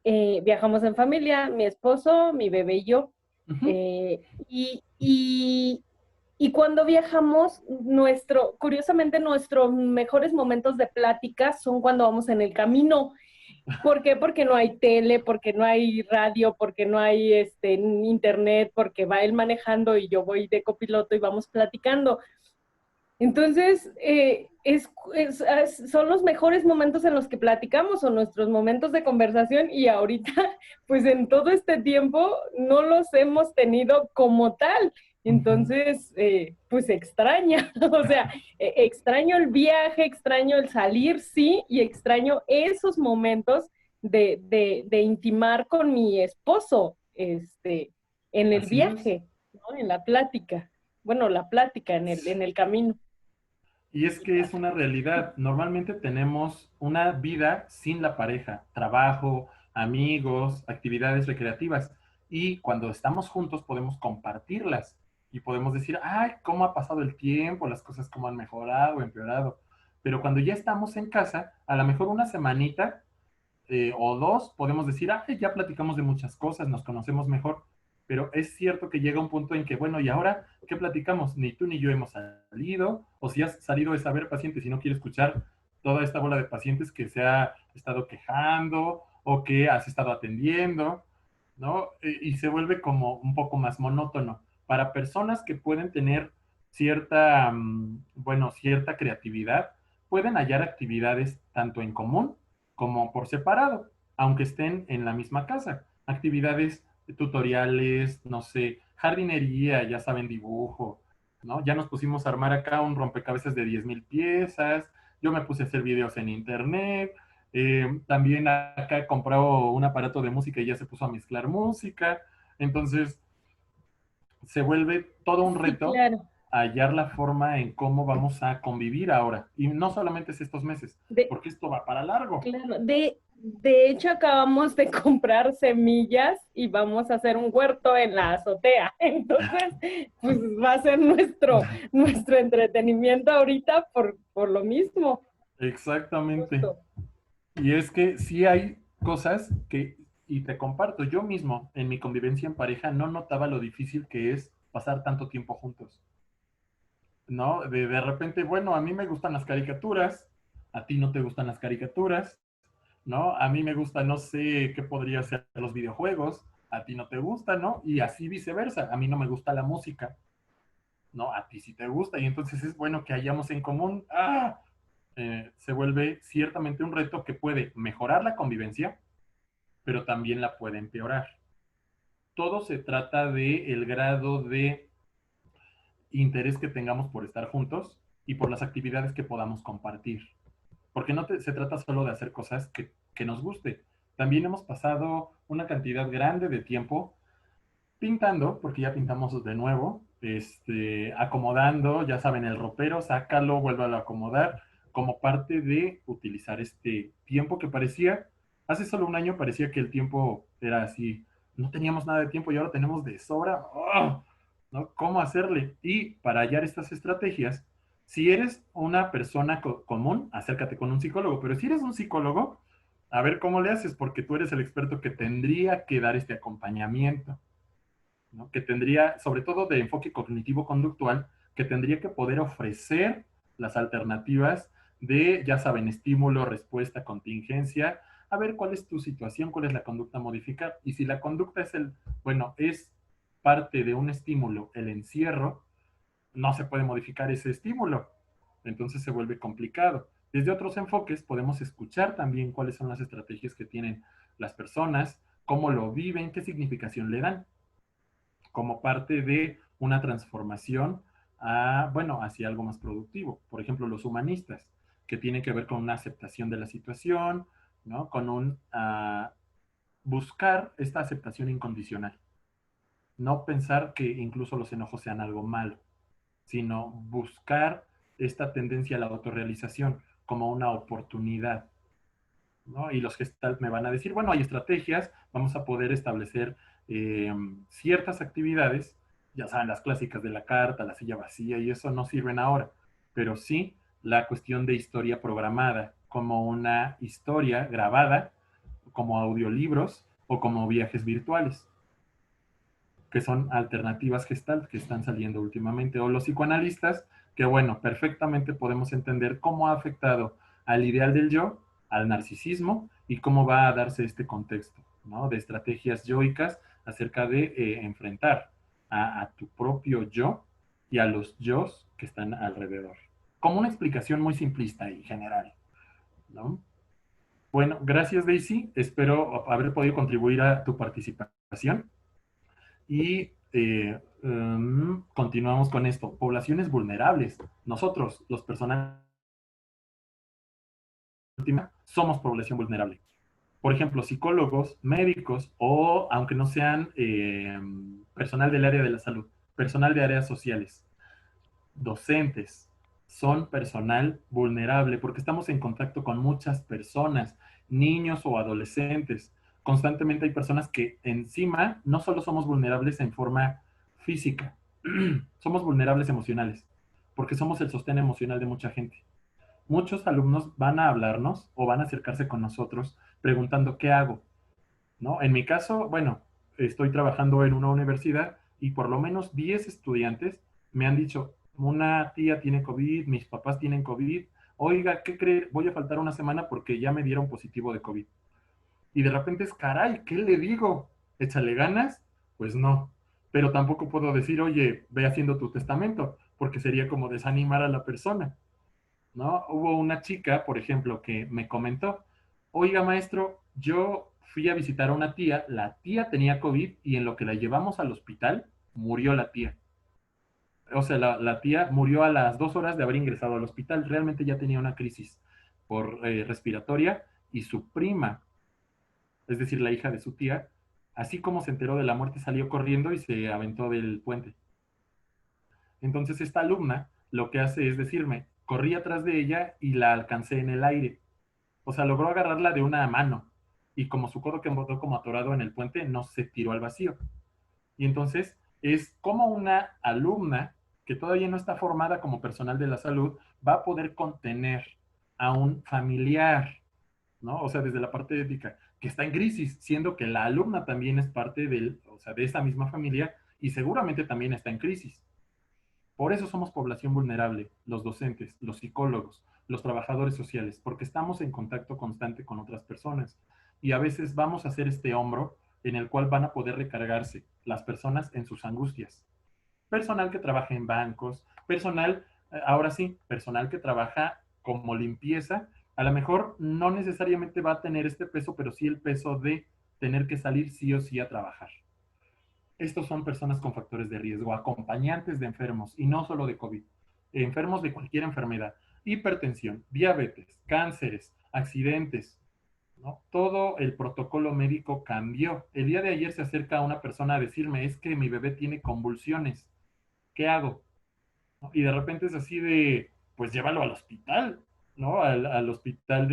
S4: Viajamos en familia, mi esposo, mi bebé y yo.
S1: Uh -huh.
S4: Y Y cuando viajamos, curiosamente, nuestros mejores momentos de plática son cuando vamos en el camino. ¿Por qué? Porque no hay tele, porque no hay radio, porque no hay internet, porque va él manejando y yo voy de copiloto y vamos platicando. Entonces, son los mejores momentos en los que platicamos o nuestros momentos de conversación y ahorita, pues en todo este tiempo no los hemos tenido como tal. Entonces, pues extraña, o sea, extraño el viaje, extraño el salir, sí, y extraño esos momentos de intimar con mi esposo, en el
S1: Así es.
S4: viaje, ¿no? En la plática. Bueno, la plática en el camino.
S1: Y es que es una realidad. Normalmente tenemos una vida sin la pareja, trabajo, amigos, actividades recreativas. Y cuando estamos juntos podemos compartirlas y podemos decir, ay, cómo ha pasado el tiempo, las cosas cómo han mejorado, empeorado. Pero cuando ya estamos en casa, a lo mejor una semanita o dos, podemos decir, ah, ya platicamos de muchas cosas, nos conocemos mejor, pero es cierto que llega un punto en que, bueno, ¿y ahora qué platicamos? Ni tú ni yo hemos salido, o si has salido es a ver pacientes y no quiero escuchar toda esta bola de pacientes que se ha estado quejando o que has estado atendiendo, ¿no? Y se vuelve como un poco más monótono. Para personas que pueden tener cierta, bueno, cierta creatividad, pueden hallar actividades tanto en común como por separado, aunque estén en la misma casa. Actividades tutoriales, no sé, jardinería, ya saben, dibujo, ¿no? Ya nos pusimos a armar acá un rompecabezas de 10,000 piezas, yo me puse a hacer videos en internet, también acá he comprado un aparato de música y ya se puso a mezclar música, entonces se vuelve todo un
S4: Sí,
S1: reto
S4: claro.
S1: hallar la forma en cómo vamos a convivir ahora. Y no solamente es estos meses,
S4: De,
S1: porque esto va para largo.
S4: claro, de hecho, acabamos de comprar semillas y vamos a hacer un huerto en la azotea. Entonces, pues va a ser nuestro entretenimiento ahorita por lo mismo.
S1: Exactamente.
S4: Justo.
S1: Y es que sí hay cosas que, y te comparto, yo mismo en mi convivencia en pareja no notaba lo difícil que es pasar tanto tiempo juntos, ¿no? De repente, bueno, a mí me gustan las caricaturas, a ti no te gustan las caricaturas, ¿no? A mí me gusta, no sé qué podría ser los videojuegos, a ti no te gusta, ¿no? Y así viceversa, a mí no me gusta la música, ¿no? A ti sí te gusta, y entonces es bueno que hayamos en común, se vuelve ciertamente un reto que puede mejorar la convivencia, pero también la puede empeorar. Todo se trata de el grado de interés que tengamos por estar juntos y por las actividades que podamos compartir. Porque se trata solo de hacer cosas que nos guste. También hemos pasado una cantidad grande de tiempo pintando, porque ya pintamos de nuevo, acomodando, ya saben, el ropero, sácalo, vuélvalo a acomodar, como parte de utilizar este tiempo que parecía, hace solo un año parecía que el tiempo era así, no teníamos nada de tiempo y ahora tenemos de sobra. ¡Oh! ¿No? ¿Cómo hacerle? Y para hallar estas estrategias, si eres una persona común, acércate con un psicólogo, pero si eres un psicólogo, a ver cómo le haces, porque tú eres el experto que tendría que dar este acompañamiento, ¿no? Que tendría, sobre todo de enfoque cognitivo-conductual, que tendría que poder ofrecer las alternativas de, ya saben, estímulo, respuesta, contingencia, a ver cuál es tu situación, cuál es la conducta a modificar. Y si la conducta es es parte de un estímulo, el encierro, no se puede modificar ese estímulo. Entonces se vuelve complicado. Desde otros enfoques podemos escuchar también cuáles son las estrategias que tienen las personas, cómo lo viven, qué significación le dan como parte de una transformación bueno, hacia algo más productivo. Por ejemplo, los humanistas, que tienen que ver con una aceptación de la situación, ¿no? Con buscar esta aceptación incondicional. No pensar que incluso los enojos sean algo malo, sino buscar esta tendencia a la autorrealización como una oportunidad, ¿no? Y los gestalt me van a decir, bueno, hay estrategias, vamos a poder establecer ciertas actividades, ya saben, las clásicas de la carta, la silla vacía, y eso no sirven ahora, pero sí la cuestión de historia programada, como una historia grabada, como audiolibros o como viajes virtuales. que son alternativas Gestalt que están saliendo últimamente, o los psicoanalistas, que bueno, perfectamente podemos entender cómo ha afectado al ideal del yo, al narcisismo, y cómo va a darse este contexto, ¿no? De estrategias yoicas acerca de enfrentar a tu propio yo y a los yos que están alrededor. Como una explicación muy simplista y general, ¿no? Bueno, gracias Daisy, espero haber podido contribuir a tu participación y continuamos con esto. Poblaciones vulnerables. Nosotros, los personas, somos población vulnerable. Por ejemplo, psicólogos, médicos o, aunque no sean personal del área de la salud, personal de áreas sociales, docentes, son personal vulnerable porque estamos en contacto con muchas personas, niños o adolescentes. Constantemente hay personas que encima no solo somos vulnerables en forma física, somos vulnerables emocionales, porque somos el sostén emocional de mucha gente. Muchos alumnos van a hablarnos o van a acercarse con nosotros preguntando qué hago, ¿no? En mi caso, bueno, estoy trabajando en una universidad y por lo menos 10 estudiantes me han dicho, una tía tiene COVID, mis papás tienen COVID, oiga, ¿qué cree? Voy a faltar una semana porque ya me dieron positivo de COVID. Y de repente es, caray, ¿qué le digo? ¿Échale ganas? Pues no. Pero tampoco puedo decir, oye, ve haciendo tu testamento, porque sería como desanimar a la persona, ¿no? Hubo una chica, por ejemplo, que me comentó, oiga, maestro, yo fui a visitar a una tía, la tía tenía COVID y en lo que la llevamos al hospital, murió la tía. O sea, la tía murió a las 2 horas de haber ingresado al hospital. Realmente ya tenía una crisis por respiratoria y su prima, es decir, la hija de su tía, así como se enteró de la muerte, salió corriendo y se aventó del puente. Entonces esta alumna lo que hace es decirme, corrí atrás de ella y la alcancé en el aire. O sea, logró agarrarla de una mano. Y como su codo quedó como atorado en el puente, no se tiró al vacío. Y entonces es como una alumna que todavía no está formada como personal de la salud va a poder contener a un familiar, ¿no? O sea, desde la parte ética, que está en crisis, siendo que la alumna también es parte o sea, de esa misma familia y seguramente también está en crisis. Por eso somos población vulnerable, los docentes, los psicólogos, los trabajadores sociales, porque estamos en contacto constante con otras personas. Y a veces vamos a hacer este hombro en el cual van a poder recargarse las personas en sus angustias. Personal que trabaja en bancos, personal, ahora sí, personal que trabaja como limpieza, a lo mejor no necesariamente va a tener este peso, pero sí el peso de tener que salir sí o sí a trabajar. Estos son personas con factores de riesgo, acompañantes de enfermos, y no solo de COVID, enfermos de cualquier enfermedad, hipertensión, diabetes, cánceres, accidentes, ¿no? Todo el protocolo médico cambió. El día de ayer se acerca una persona a decirme, es que mi bebé tiene convulsiones, ¿qué hago? ¿No? Y de repente es así de, pues llévalo al hospital, ¿no? Al hospital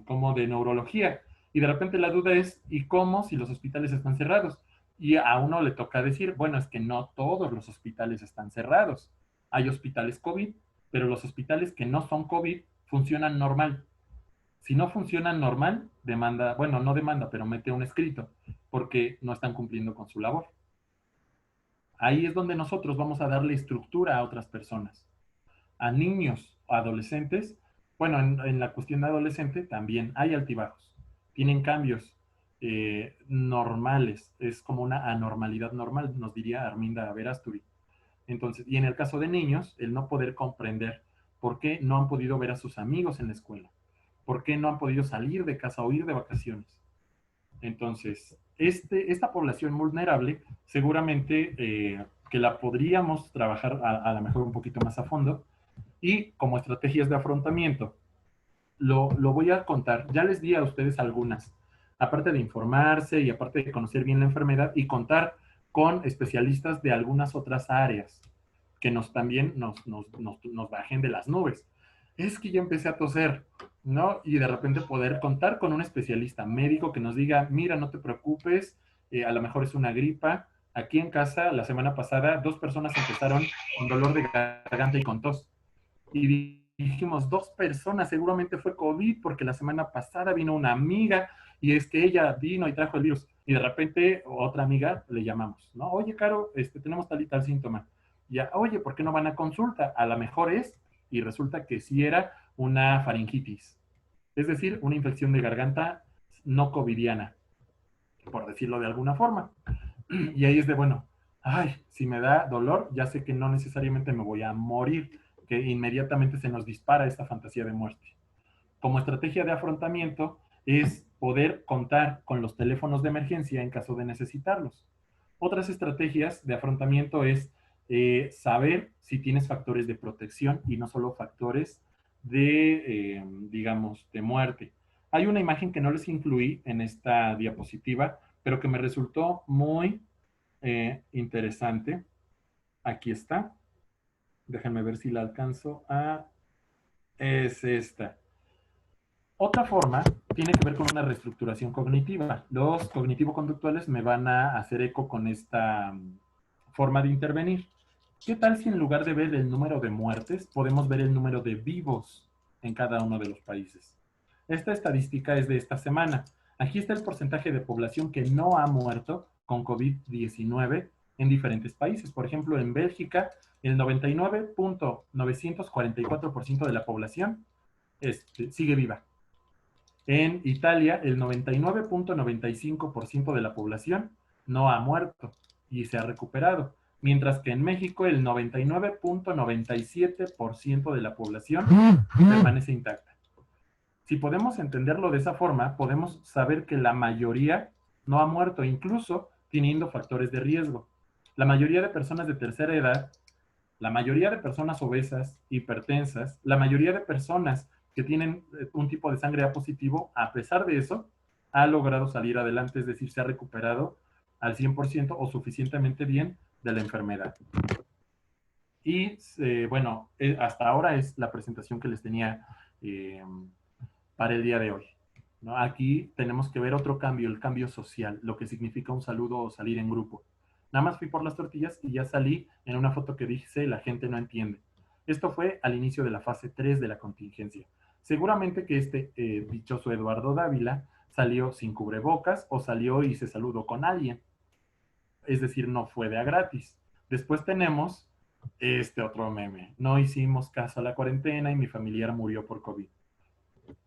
S1: como de neurología. Y de repente la duda es, ¿y cómo si los hospitales están cerrados? Y a uno le toca decir, bueno, es que no todos los hospitales están cerrados. Hay hospitales COVID, pero los hospitales que no son COVID funcionan normal. Si no funcionan normal, demanda, bueno, no demanda, pero mete un escrito, porque no están cumpliendo con su labor. Ahí es donde nosotros vamos a darle estructura a otras personas. A niños o adolescentes, bueno, en la cuestión de adolescente también hay altibajos. Tienen cambios normales. Es como una anormalidad normal, nos diría Arminda Verasturi. Entonces, y en el caso de niños, el no poder comprender por qué no han podido ver a sus amigos en la escuela, por qué no han podido salir de casa o ir de vacaciones. Entonces, esta población vulnerable, seguramente que la podríamos trabajar a lo mejor un poquito más a fondo y como estrategias de afrontamiento. Lo voy a contar. Ya les di a ustedes algunas, aparte de informarse y aparte de conocer bien la enfermedad y contar con especialistas de algunas otras áreas que también nos bajen de las nubes. Es que yo empecé a toser, ¿no? Y de repente poder contar con un especialista médico que nos diga, mira, no te preocupes, a lo mejor es una gripa. Aquí en casa, la semana pasada, 2 personas empezaron con dolor de garganta y con tos. Y dijimos, 2 personas, seguramente fue COVID, porque la semana pasada vino una amiga y es que ella vino y trajo el virus. Y de repente otra amiga le llamamos, ¿no? Oye, Caro, tenemos tal y tal síntoma. Y ya, oye, ¿por qué no van a consulta? A lo mejor es, y resulta que sí era una faringitis. Es decir, una infección de garganta no covidiana, por decirlo de alguna forma. Y ahí es de, bueno, ay, si me da dolor, ya sé que no necesariamente me voy a morir, que inmediatamente se nos dispara esta fantasía de muerte. Como estrategia de afrontamiento es poder contar con los teléfonos de emergencia en caso de necesitarlos. Otras estrategias de afrontamiento es saber si tienes factores de protección y no solo factores digamos, de muerte. Hay una imagen que no les incluí en esta diapositiva, pero que me resultó muy interesante. Aquí está. Déjenme ver si la alcanzo a... Es esta. Otra forma tiene que ver con una reestructuración cognitiva. Los cognitivo-conductuales me van a hacer eco con esta forma de intervenir. ¿Qué tal si en lugar de ver el número de muertes, podemos ver el número de vivos en cada uno de los países? Esta estadística es de esta semana. Aquí está el porcentaje de población que no ha muerto con COVID-19 en diferentes países. Por ejemplo, en Bélgica, el 99.944% de la población sigue viva. En Italia, el 99.95% de la población no ha muerto y se ha recuperado, mientras que en México el 99.97% de la población permanece intacta. Si podemos entenderlo de esa forma, podemos saber que la mayoría no ha muerto, incluso teniendo factores de riesgo. La mayoría de personas de tercera edad, la mayoría de personas obesas, hipertensas, la mayoría de personas que tienen un tipo de sangre A positivo, a pesar de eso, ha logrado salir adelante, es decir, se ha recuperado al 100% o suficientemente bien de la enfermedad. Y bueno, hasta ahora es la presentación que les tenía para el día de hoy, ¿no? Aquí tenemos que ver otro cambio, el cambio social, lo que significa un saludo o salir en grupo. Nada más fui por las tortillas y ya salí en una foto que dice la gente no entiende. Esto fue al inicio de la fase 3 de la contingencia. Seguramente que dichoso Eduardo Dávila salió sin cubrebocas o salió y se saludó con alguien. Es decir, no fue de a gratis. Después tenemos este otro meme. No hicimos caso a la cuarentena y mi familiar murió por COVID.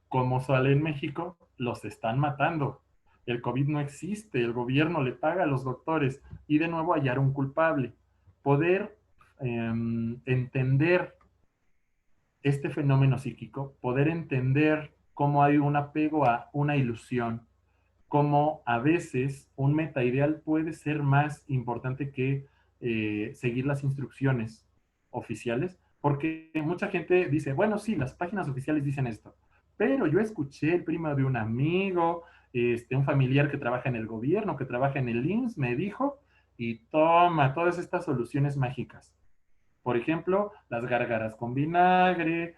S1: Como sale en México, los están matando. El COVID no existe, el gobierno le paga a los doctores y de nuevo hallar un culpable. Poder entender este fenómeno psíquico, poder entender cómo hay un apego a una ilusión, cómo a veces un metaideal puede ser más importante que seguir las instrucciones oficiales, porque mucha gente dice, bueno, sí, las páginas oficiales dicen esto, pero yo escuché el primo de un amigo, un familiar que trabaja en el gobierno, que trabaja en el IMSS, me dijo, y toma todas estas soluciones mágicas. Por ejemplo, las gárgaras con vinagre,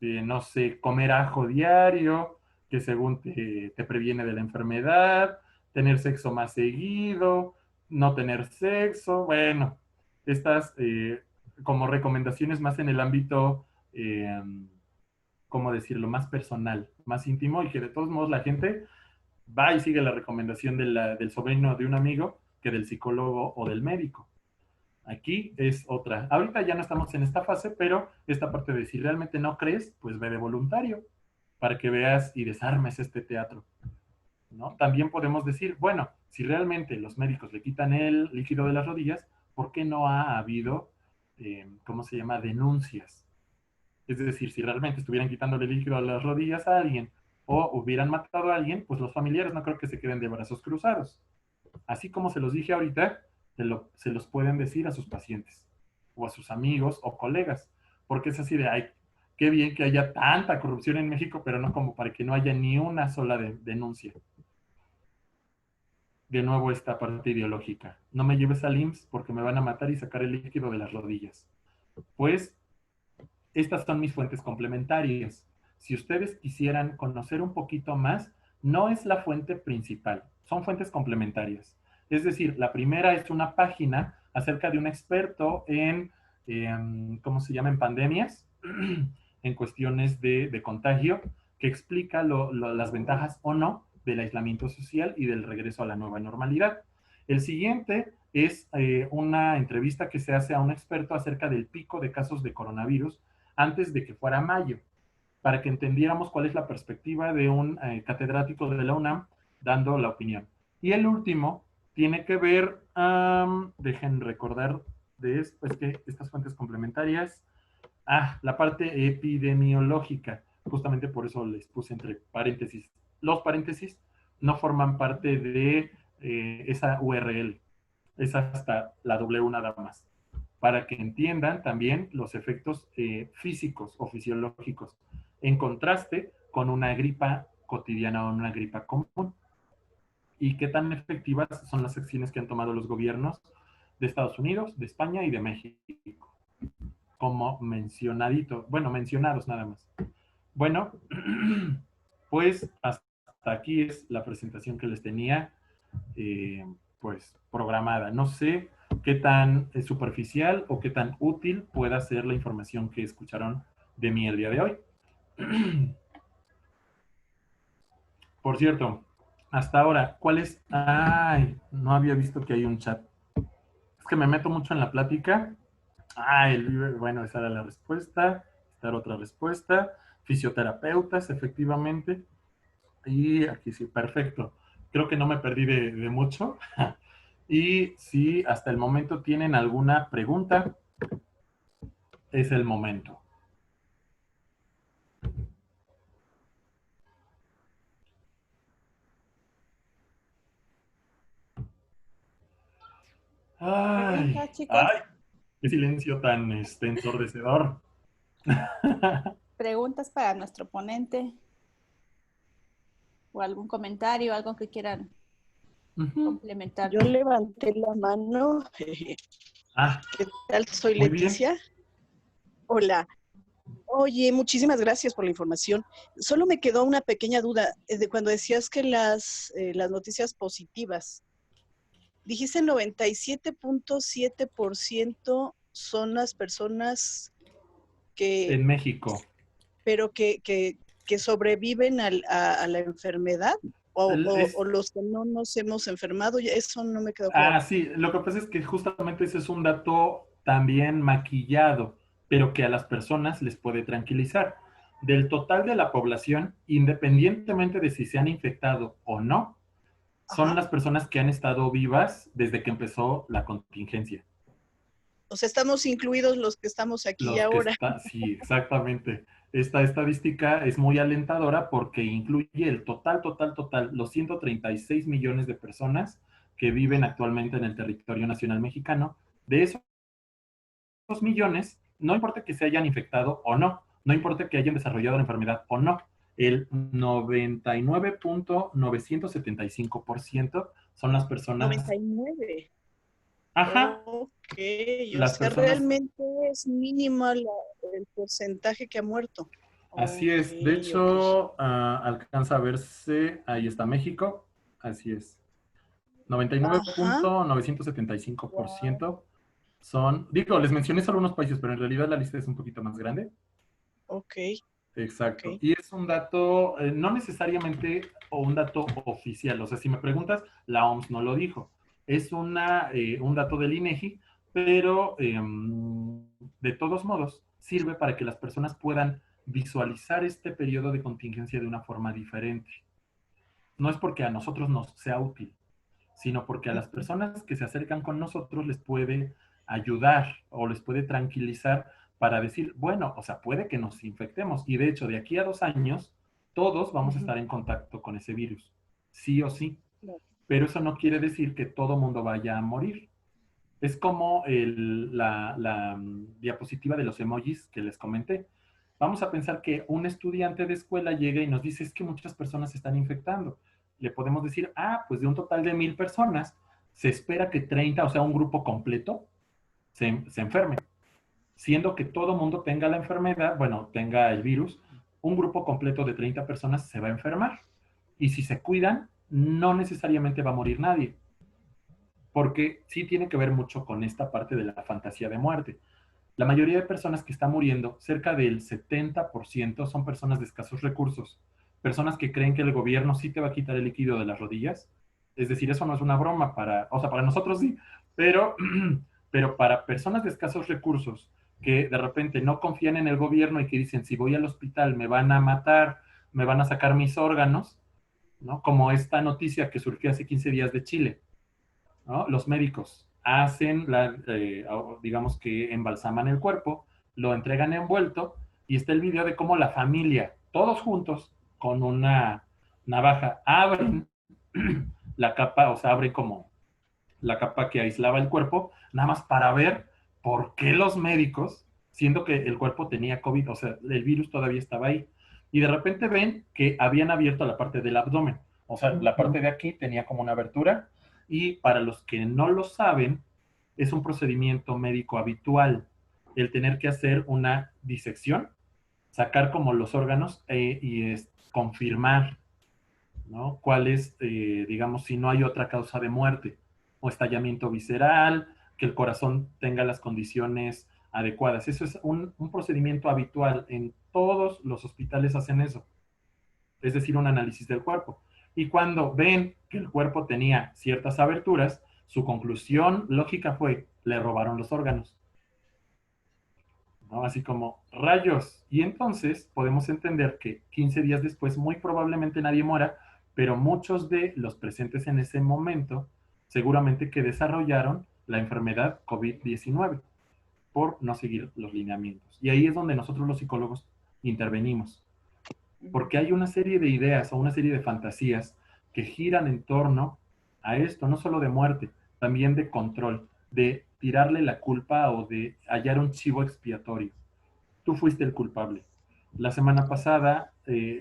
S1: no sé, comer ajo diario, que según te previene de la enfermedad, tener sexo más seguido, no tener sexo, bueno, estas como recomendaciones más en el ámbito, ¿cómo decirlo?, más personal, más íntimo, y que de todos modos la gente va y sigue la recomendación del sobrino de un amigo que del psicólogo o del médico. Aquí es otra. Ahorita ya no estamos en esta fase, pero esta parte de si realmente no crees, pues ve de voluntario para que veas y desarmes este teatro, ¿no? También podemos decir, bueno, si realmente los médicos le quitan el líquido de las rodillas, ¿por qué no ha habido, ¿cómo se llama?, denuncias? Es decir, si realmente estuvieran quitándole el líquido de las rodillas a alguien o hubieran matado a alguien, pues los familiares no creo que se queden de brazos cruzados. Así como se los dije ahorita, se los pueden decir a sus pacientes o a sus amigos o colegas, porque es así de, ay, qué bien que haya tanta corrupción en México, pero no como para que no haya ni una sola denuncia. De nuevo esta parte ideológica. No me lleves al IMSS porque me van a matar y sacar el líquido de las rodillas. Pues estas son mis fuentes complementarias. Si ustedes quisieran conocer un poquito más, no es la fuente principal, son fuentes complementarias. Es decir, la primera es una página acerca de un experto en ¿cómo se llama?, en pandemias, en cuestiones de contagio, que explica las ventajas o no del aislamiento social y del regreso a la nueva normalidad. El siguiente es una entrevista que se hace a un experto acerca del pico de casos de coronavirus antes de que fuera mayo, para que entendiéramos cuál es la perspectiva de un catedrático de la UNAM dando la opinión. Y el último tiene que ver, dejen recordar de esto, es que estas fuentes complementarias, la parte epidemiológica, justamente por eso les puse entre paréntesis. Los paréntesis no forman parte de esa URL, es hasta la W nada más, para que entiendan también los efectos físicos o fisiológicos, en contraste con una gripa cotidiana o una gripa común. Y qué tan efectivas son las acciones que han tomado los gobiernos de Estados Unidos, de España y de México. Como mencionadito, bueno, mencionados nada más. Bueno, pues hasta aquí es la presentación que les tenía pues programada. No sé qué tan superficial o qué tan útil pueda ser la información que escucharon de mí el día de hoy. Por cierto, hasta ahora, ¿cuál es? Ay, no había visto que hay un chat. Es que me meto mucho en la plática. Bueno, esa era la respuesta. Esta era otra respuesta. Fisioterapeutas, efectivamente. Y aquí sí, perfecto. Creo que no me perdí de mucho. Y si hasta el momento tienen alguna pregunta, es el momento. Ay,
S5: Preguntas, chicos.
S1: ay, qué silencio tan ensordecedor.
S5: Preguntas para nuestro ponente. O algún comentario, algo que quieran complementar.
S6: Yo levanté la mano. ¿Qué tal? Soy
S1: muy
S6: Leticia.
S1: bien.
S6: Hola. Oye, muchísimas gracias por la información. Solo me quedó una pequeña duda de cuando decías que las noticias positivas. Dijiste 97.7% son las personas que...
S1: En México.
S6: Pero que sobreviven a la enfermedad. O los que no nos hemos enfermado, eso no me quedó claro.
S1: Sí, lo que pasa es que justamente ese es un dato también maquillado, pero que a las personas les puede tranquilizar. Del total de la población, independientemente de si se han infectado o no, son las personas que han estado vivas desde que empezó la contingencia.
S6: O sea, estamos incluidos los que estamos aquí y ahora.
S1: Sí, exactamente. Esta estadística es muy alentadora porque incluye el total, los 136 millones de personas que viven actualmente en el territorio nacional mexicano. De esos millones, no importa que se hayan infectado o no, no importa que hayan desarrollado la enfermedad o no, el 99.975% son las personas...
S6: 99.
S1: Ajá.
S6: Ok,
S1: o
S6: sea, realmente es mínimo el porcentaje que ha muerto.
S1: Así es. De hecho, alcanza a verse, ahí está México, así es. 99.975% son, les mencioné solo unos países, pero en realidad la lista es un poquito más grande.
S6: Ok.
S1: Exacto. Okay. Y es un dato, no necesariamente un dato oficial. O sea, si me preguntas, la OMS no lo dijo. Es un dato del INEGI, pero de todos modos sirve para que las personas puedan visualizar este periodo de contingencia de una forma diferente. No es porque a nosotros nos sea útil, sino porque a las personas que se acercan con nosotros les puede ayudar o les puede tranquilizar para decir, bueno, o sea, puede que nos infectemos. Y de hecho, de aquí a 2 años, todos vamos a estar en contacto con ese virus, sí o sí. Pero eso no quiere decir que todo mundo vaya a morir. Es como la diapositiva de los emojis que les comenté. Vamos a pensar que un estudiante de escuela llega y nos dice, es que muchas personas se están infectando. Le podemos decir, pues de un total de 1000 personas, se espera que 30, o sea, un grupo completo, se enferme. Siendo que todo mundo tenga la enfermedad, bueno, tenga el virus, un grupo completo de 30 personas se va a enfermar. Y si se cuidan, no necesariamente va a morir nadie. Porque sí tiene que ver mucho con esta parte de la fantasía de muerte. La mayoría de personas que están muriendo, cerca del 70%, son personas de escasos recursos. personas que creen que el gobierno sí te va a quitar el líquido de las rodillas. Es decir, eso no es una broma o sea, para nosotros sí, pero, pero para personas de escasos recursos que de repente no confían en el gobierno y que dicen, si voy al hospital me van a matar, me van a sacar mis órganos, ¿no? Como esta noticia que surgió hace 15 días de Chile, ¿no? Los médicos hacen, digamos que embalsaman el cuerpo, lo entregan envuelto y está el video de cómo la familia, todos juntos, con una navaja, abren la capa, o sea, abren como la capa que aislaba el cuerpo, nada más para ver por qué los médicos, siendo que el cuerpo tenía COVID, o sea, el virus todavía estaba ahí, y de repente ven que habían abierto la parte del abdomen, o sea, la parte de aquí tenía como una abertura, y para los que no lo saben, es un procedimiento médico habitual el tener que hacer una disección, sacar como los órganos y confirmar, ¿no? ¿Cuál es, digamos, si no hay otra causa de muerte? O estallamiento visceral, que el corazón tenga las condiciones adecuadas. Eso es un procedimiento habitual. En todos los hospitales hacen eso. Es decir, un análisis del cuerpo. Y cuando ven que el cuerpo tenía ciertas aberturas, su conclusión lógica fue, le robaron los órganos, ¿no? Así como, rayos. Y entonces podemos entender que 15 días después muy probablemente nadie muera, pero muchos de los presentes en ese momento seguramente que desarrollaron la enfermedad COVID-19 por no seguir los lineamientos. Y ahí es donde nosotros los psicólogos intervenimos, porque hay una serie de ideas o una serie de fantasías que giran en torno a esto, no solo de muerte, también de control, de tirarle la culpa o de hallar un chivo expiatorio. Tú fuiste el culpable. La semana pasada,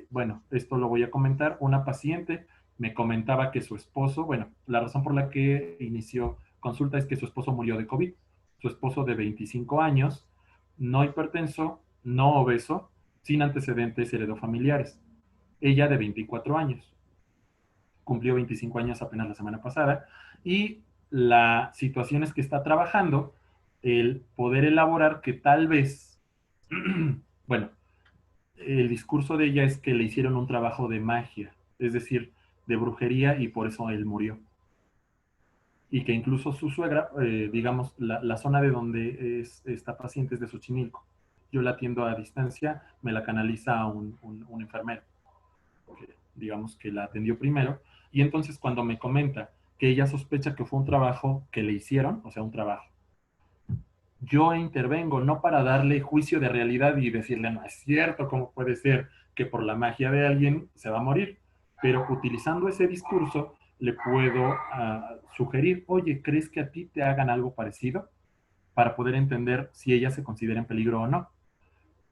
S1: bueno, esto lo voy a comentar, una paciente me comentaba que su esposo, bueno, la razón por la que inició consulta es que su esposo murió de COVID. Su esposo de 25 años, no hipertenso, no obeso, sin antecedentes heredofamiliares. Ella de 24 años. Cumplió 25 años apenas la semana pasada. Y la situación es que está trabajando el poder elaborar que tal vez, bueno, el discurso de ella es que le hicieron un trabajo de magia, es decir, de brujería y por eso él murió. Y que incluso su suegra, digamos, la zona de donde esta paciente es de Xochimilco. Yo la atiendo a distancia, me la canaliza a un enfermero, que, digamos que la atendió primero. Y entonces cuando me comenta que ella sospecha que fue un trabajo que le hicieron, o sea, un trabajo, yo intervengo no para darle juicio de realidad y decirle, no es cierto, ¿cómo puede ser que por la magia de alguien se va a morir? Pero utilizando ese discurso le puedo sugerir, oye, ¿crees que a ti te hagan algo parecido? Para poder entender si ella se considera en peligro o no.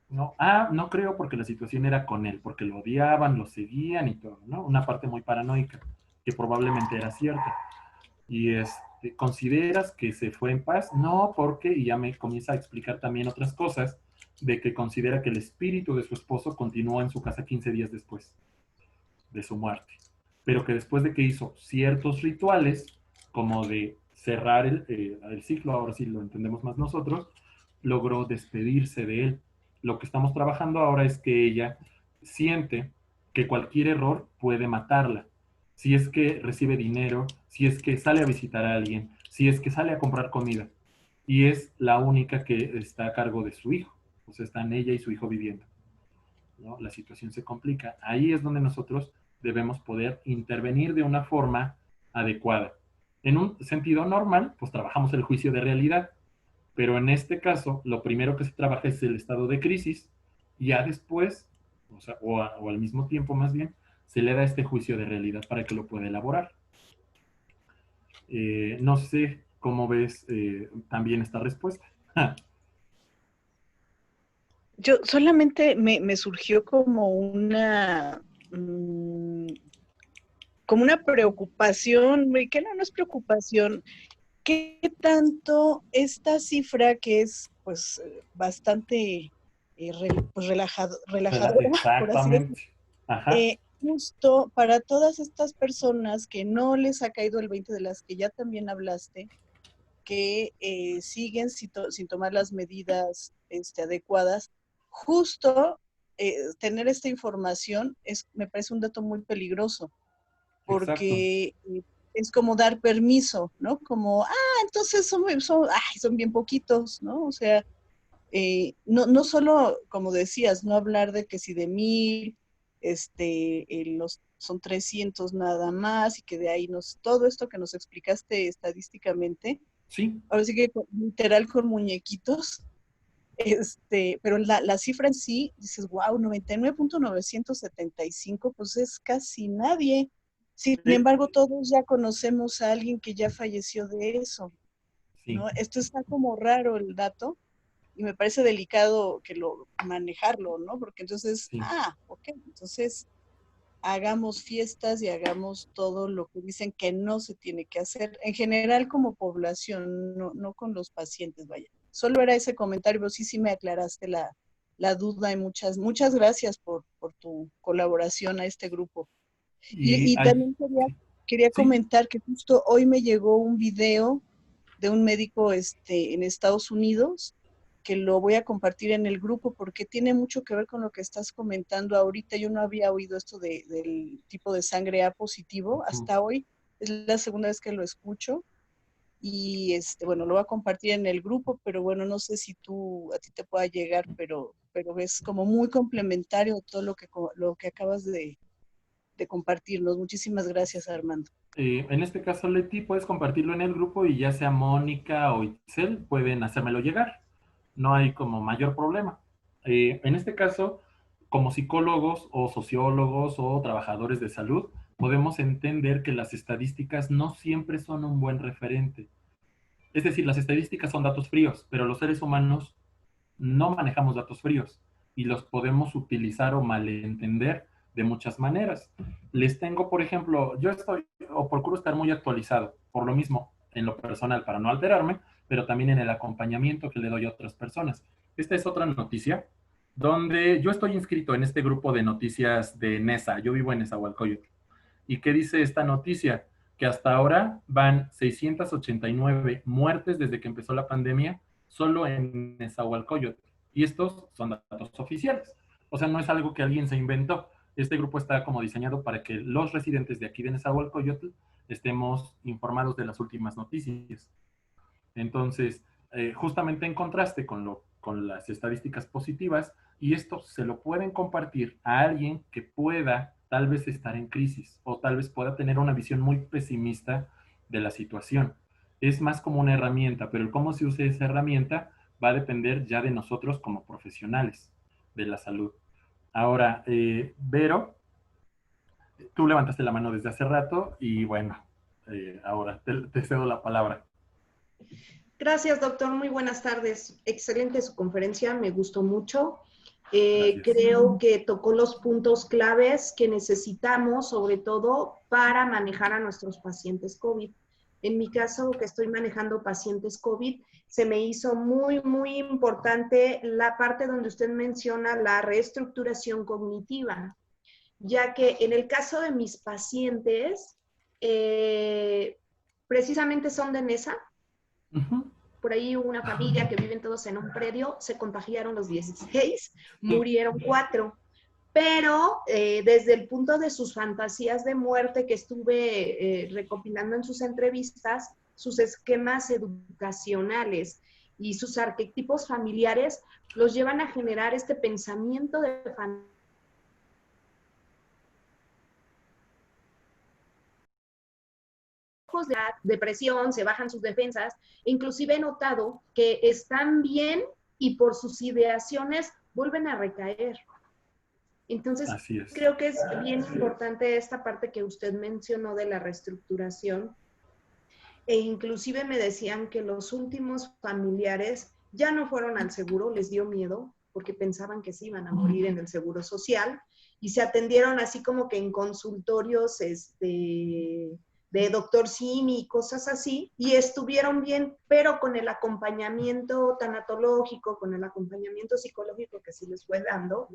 S1: No, no creo porque la situación era con él, porque lo odiaban, lo seguían y todo, ¿no? Una parte muy paranoica, que probablemente era cierta. Y ¿consideras que se fue en paz? No, porque, y ya me comienza a explicar también otras cosas, de que considera que el espíritu de su esposo continuó en su casa 15 días después de su muerte. Pero que después de que hizo ciertos rituales, como de cerrar el ciclo, ahora sí lo entendemos más nosotros, logró despedirse de él. Lo que estamos trabajando ahora es que ella siente que cualquier error puede matarla. Si es que recibe dinero, si es que sale a visitar a alguien, si es que sale a comprar comida. Y es la única que está a cargo de su hijo. O sea, están ella y su hijo viviendo, ¿no? La situación se complica. Ahí es donde nosotros debemos poder intervenir de una forma adecuada. En un sentido normal, pues trabajamos el juicio de realidad, pero en este caso, lo primero que se trabaja es el estado de crisis, y ya después, o sea, o al mismo tiempo más bien, se le da este juicio de realidad para que lo pueda elaborar. No sé cómo ves también esta respuesta.
S6: Yo solamente me surgió como como una preocupación, que no es preocupación. ¿Qué tanto esta cifra que es pues bastante relajadora, por así decirlo,
S1: Exactamente. Ajá.
S6: justo para todas estas personas que no les ha caído el 20 de las que ya también hablaste, que siguen sin tomar las medidas adecuadas, justo tener esta información me parece un dato muy peligroso,
S1: Exacto.
S6: porque es como dar permiso, ¿no? Como, entonces son bien poquitos, ¿no? O sea, no solo, como decías, no hablar de que si de 1000, son 300 nada más, y que de ahí todo esto que nos explicaste estadísticamente,
S1: Sí.
S6: ahora sí que literal con muñequitos, pero la cifra en sí, dices, wow, 99.975, pues es casi nadie. Sin embargo, todos ya conocemos a alguien que ya falleció de eso, ¿no?
S1: Sí.
S6: Esto está como raro el dato, y me parece delicado manejarlo, ¿no? Porque entonces,
S1: Sí.
S6: ok, entonces hagamos fiestas y hagamos todo lo que dicen que no se tiene que hacer, en general como población, no con los pacientes, vaya. Solo era ese comentario, pero sí me aclaraste la duda, y muchas gracias por tu colaboración a este grupo. Y también quería
S1: sí.
S6: comentar que justo hoy me llegó un video de un médico en Estados Unidos, que lo voy a compartir en el grupo porque tiene mucho que ver con lo que estás comentando ahorita. Yo no había oído esto del tipo de sangre A positivo hasta hoy. Es la segunda vez que lo escucho. Y bueno, lo voy a compartir en el grupo, pero bueno, no sé si a ti te pueda llegar, pero es como muy complementario todo lo que acabas de compartirnos. Muchísimas gracias, Armando.
S1: En este caso, Leti, puedes compartirlo en el grupo y ya sea Mónica o Itzel pueden hacérmelo llegar. No hay como mayor problema. En este caso, como psicólogos o sociólogos o trabajadores de salud, podemos entender que las estadísticas no siempre son un buen referente. Es decir, las estadísticas son datos fríos, pero los seres humanos no manejamos datos fríos y los podemos utilizar o malentender de muchas maneras. Les tengo, por ejemplo, yo estoy o procuro estar muy actualizado, por lo mismo, en lo personal, para no alterarme, pero también en el acompañamiento que le doy a otras personas. Esta es otra noticia donde yo estoy inscrito en este grupo de noticias de NESA. Yo vivo en Nezahualcóyotl. ¿Y qué dice esta noticia? Que hasta ahora van 689 muertes desde que empezó la pandemia solo en Nezahualcóyotl. Y estos son datos oficiales. O sea, no es algo que alguien se inventó. Este grupo está como diseñado para que los residentes de aquí de Nezahualcóyotl estemos informados de las últimas noticias. Entonces, justamente en contraste con las estadísticas positivas, y esto se lo pueden compartir a alguien que pueda tal vez estar en crisis o tal vez pueda tener una visión muy pesimista de la situación. Es más como una herramienta, pero el cómo se use esa herramienta va a depender ya de nosotros como profesionales de la salud. Ahora, Vero, tú levantaste la mano desde hace rato y bueno, ahora te cedo la palabra.
S7: Gracias, doctor. Muy buenas tardes. Excelente su conferencia, me gustó mucho.
S1: Gracias.
S7: Creo que tocó los puntos claves que necesitamos, sobre todo para manejar a nuestros pacientes COVID. En mi caso, que estoy manejando pacientes COVID, se me hizo muy, muy importante la parte donde usted menciona la reestructuración cognitiva, ya que en el caso de mis pacientes, precisamente son de NESA. Por ahí hubo una familia que viven todos en un predio, se contagiaron los 16, murieron 4. Pero desde el punto de sus fantasías de muerte que estuve recopilando en sus entrevistas, sus esquemas educacionales y sus arquetipos familiares los llevan a generar este pensamiento de fantasía. De depresión, se bajan sus defensas, inclusive he notado que están bien y por sus ideaciones vuelven a recaer. Entonces, creo que es bien importante esta parte que usted mencionó de la reestructuración, e inclusive me decían que los últimos familiares ya no fueron al seguro, les dio miedo, porque pensaban que se iban a morir en el seguro social, y se atendieron así como que en consultorios, de doctor Simi y cosas así, y estuvieron bien, pero con el acompañamiento tanatológico, con el acompañamiento psicológico que se les fue dando,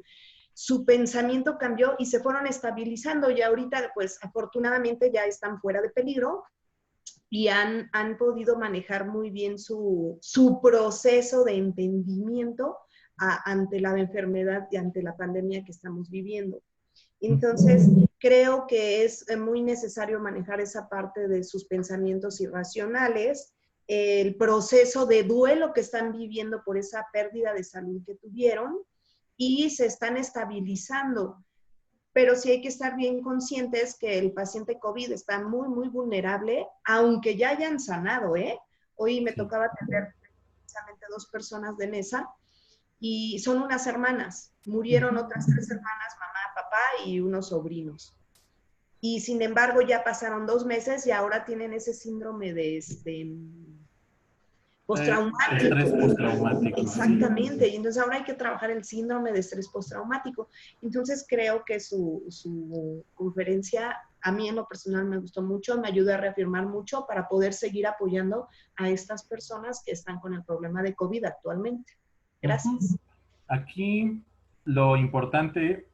S7: su pensamiento cambió y se fueron estabilizando, y ahorita pues afortunadamente ya están fuera de peligro y han podido manejar muy bien su proceso de entendimiento ante la enfermedad y ante la pandemia que estamos viviendo. Entonces, creo que es muy necesario manejar esa parte de sus pensamientos irracionales, el proceso de duelo que están viviendo por esa pérdida de salud que tuvieron y se están estabilizando. Pero sí hay que estar bien conscientes que el paciente COVID está muy, muy vulnerable, aunque ya hayan sanado, ¿eh? Hoy me tocaba atender precisamente 2 personas de mesa y son unas hermanas. Murieron otras 3 hermanas, mamá, papá y unos sobrinos. Y sin embargo ya pasaron 2 meses y ahora tienen ese síndrome de postraumático.
S1: Estrés postraumático.
S7: Exactamente, y entonces ahora hay que trabajar el síndrome de estrés postraumático. Entonces creo que su conferencia a mí en lo personal me gustó mucho, me ayudó a reafirmar mucho para poder seguir apoyando a estas personas que están con el problema de COVID actualmente. Gracias.
S1: Aquí lo importante,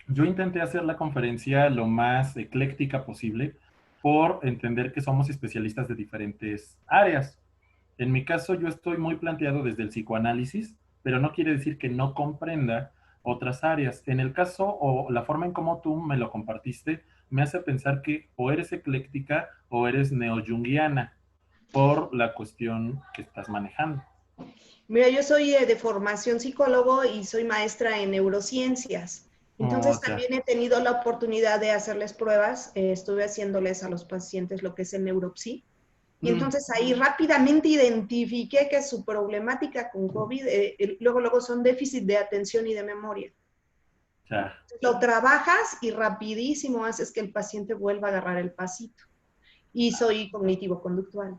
S1: yo intenté hacer la conferencia lo más ecléctica posible por entender que somos especialistas de diferentes áreas. En mi caso, yo estoy muy planteado desde el psicoanálisis, pero no quiere decir que no comprenda otras áreas. En el caso o la forma en cómo tú me lo compartiste, me hace pensar que o eres ecléctica o eres neojunguiana por la cuestión que estás manejando.
S7: Mira, yo soy de formación psicólogo y soy maestra en neurociencias. Entonces también he tenido la oportunidad de hacerles pruebas. Estuve haciéndoles a los pacientes lo que es el neuropsí. Y entonces ahí rápidamente identifiqué que su problemática con COVID, luego son déficit de atención y de memoria.
S1: Ya.
S7: Lo trabajas y rapidísimo haces que el paciente vuelva a agarrar el pasito. Y soy cognitivo-conductual.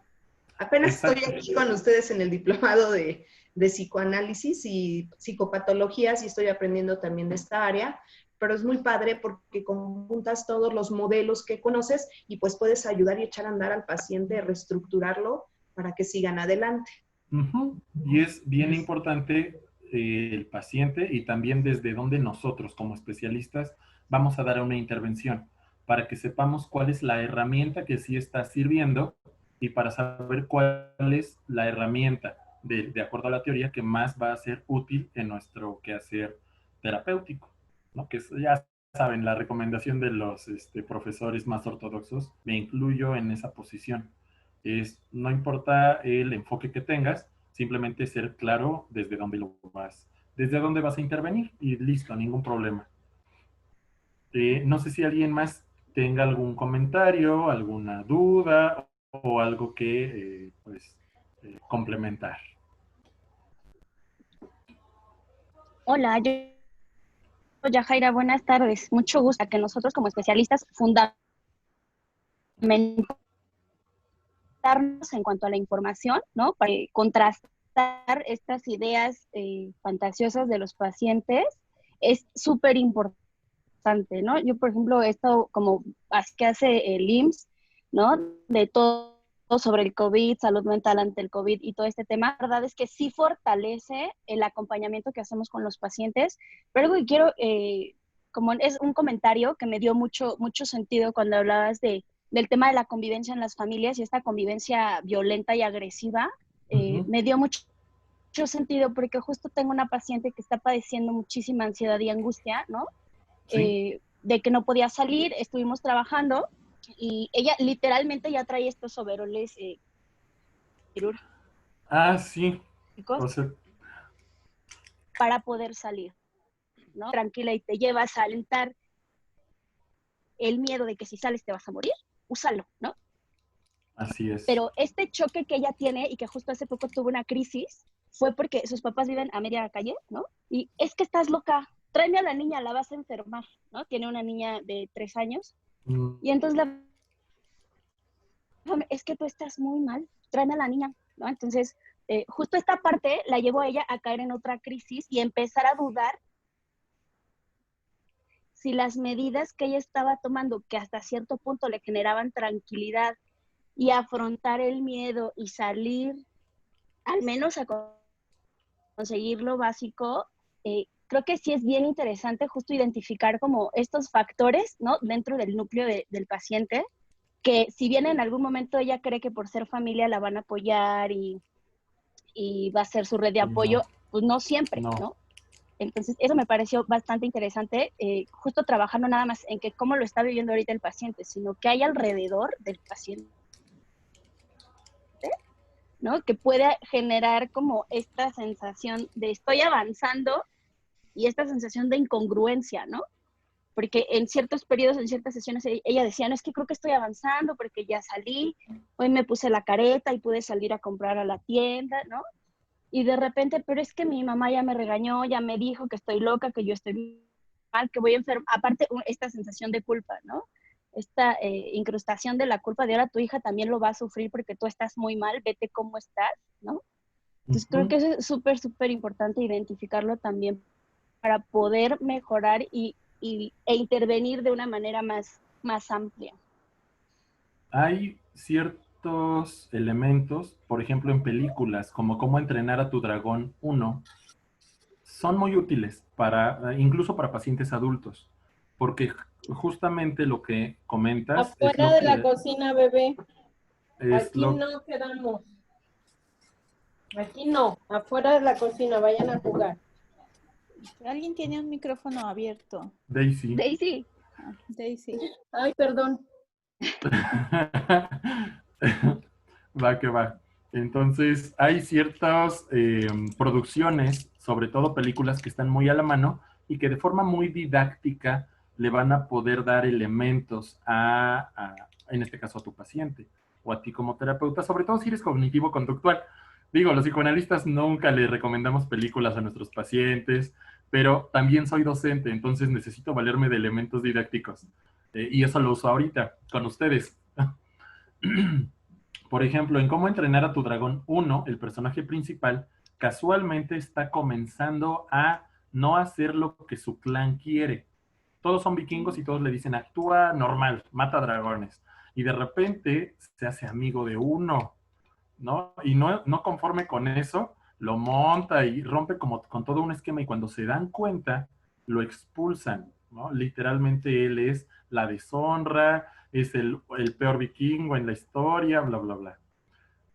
S7: Apenas estoy aquí con ustedes en el diplomado de psicoanálisis y psicopatologías y estoy aprendiendo también de esta área, pero es muy padre porque conjuntas todos los modelos que conoces y pues puedes ayudar y echar a andar al paciente, reestructurarlo para que sigan adelante.
S1: Y es bien importante el paciente y también desde donde nosotros como especialistas vamos a dar una intervención para que sepamos cuál es la herramienta que sí está sirviendo y para saber cuál es la herramienta de acuerdo a la teoría que más va a ser útil en nuestro quehacer terapéutico, ¿no? Que ya saben, la recomendación de los profesores más ortodoxos, me incluyo en esa posición. No importa el enfoque que tengas, simplemente ser claro desde dónde vas a intervenir y listo, ningún problema. No sé si alguien más tenga algún comentario, alguna duda o algo que complementar.
S8: Hola, Yajaira, buenas tardes. Mucho gusto a que nosotros como especialistas fundamentarnos en cuanto a la información, ¿no? Para contrastar estas ideas fantasiosas de los pacientes es súper importante, ¿no? Yo, por ejemplo, he estado como que hace el IMSS, ¿no? De todo sobre el COVID, salud mental ante el COVID y todo este tema. La verdad es que sí fortalece el acompañamiento que hacemos con los pacientes, pero algo que quiero, como es un comentario que me dio mucho sentido cuando hablabas del tema de la convivencia en las familias y esta convivencia violenta y agresiva, me dio mucho sentido porque justo tengo una paciente que está padeciendo muchísima ansiedad y angustia, ¿no? Sí. De que no podía salir, estuvimos trabajando y ella literalmente ya trae estos overoles quirúrgicos.
S1: Sí. O sea,
S8: para poder salir, ¿no? Tranquila, y te llevas a alentar el miedo de que si sales te vas a morir, úsalo, ¿no?
S1: Así es.
S8: Pero este choque que ella tiene y que justo hace poco tuvo una crisis fue porque sus papás viven a media calle, ¿no? Y es que estás loca, tráeme a la niña, la vas a enfermar, ¿no? Tiene una niña de 3 años. Y entonces es que tú estás muy mal, tráeme a la niña, ¿no? Entonces, justo esta parte la llevó a ella a caer en otra crisis y empezar a dudar si las medidas que ella estaba tomando, que hasta cierto punto le generaban tranquilidad y afrontar el miedo y salir, al menos a conseguir lo básico, creo que sí es bien interesante justo identificar como estos factores, ¿no? Dentro del núcleo del paciente, que si bien en algún momento ella cree que por ser familia la van a apoyar y va a ser su red de apoyo, pues no siempre, ¿no? Entonces, eso me pareció bastante interesante, justo trabajando nada más en que cómo lo está viviendo ahorita el paciente, sino que hay alrededor del paciente, ¿no? Que puede generar como esta sensación de estoy avanzando y esta sensación de incongruencia, ¿no? Porque en ciertos periodos, en ciertas sesiones, ella decía, no, es que creo que estoy avanzando porque ya salí, hoy me puse la careta y pude salir a comprar a la tienda, ¿no? Y de repente, pero es que mi mamá ya me regañó, ya me dijo que estoy loca, que yo estoy mal, que voy enferma. Aparte, esta sensación de culpa, ¿no? Esta incrustación de la culpa de ahora tu hija también lo va a sufrir porque tú estás muy mal, vete cómo estás, ¿no? Entonces creo que es súper, súper importante identificarlo también para poder mejorar e intervenir de una manera más amplia.
S1: Hay ciertos elementos, por ejemplo en películas, como Cómo entrenar a tu dragón 1, son muy útiles incluso para pacientes adultos, porque justamente lo que comentas
S4: afuera de la cocina, bebé. Aquí no quedamos. Aquí no, afuera de la cocina, vayan a jugar.
S5: Alguien tiene un micrófono abierto.
S1: Daisy.
S8: Daisy.
S5: Daisy.
S4: Ay, perdón.
S1: Va que va. Entonces, hay ciertas producciones, sobre todo películas que están muy a la mano y que de forma muy didáctica le van a poder dar elementos en este caso, a tu paciente o a ti como terapeuta, sobre todo si eres cognitivo-conductual. Digo, los psicoanalistas nunca le recomendamos películas a nuestros pacientes, pero también soy docente, entonces necesito valerme de elementos didácticos. Y eso lo uso ahorita con ustedes. Por ejemplo, en Cómo entrenar a tu dragón 1, el personaje principal casualmente está comenzando a no hacer lo que su clan quiere. Todos son vikingos y todos le dicen, actúa normal, mata dragones. Y de repente se hace amigo de uno, ¿no? Y no conforme con eso, lo monta y rompe como con todo un esquema y cuando se dan cuenta, lo expulsan, ¿no? Literalmente él es la deshonra, es el peor vikingo en la historia, bla, bla, bla.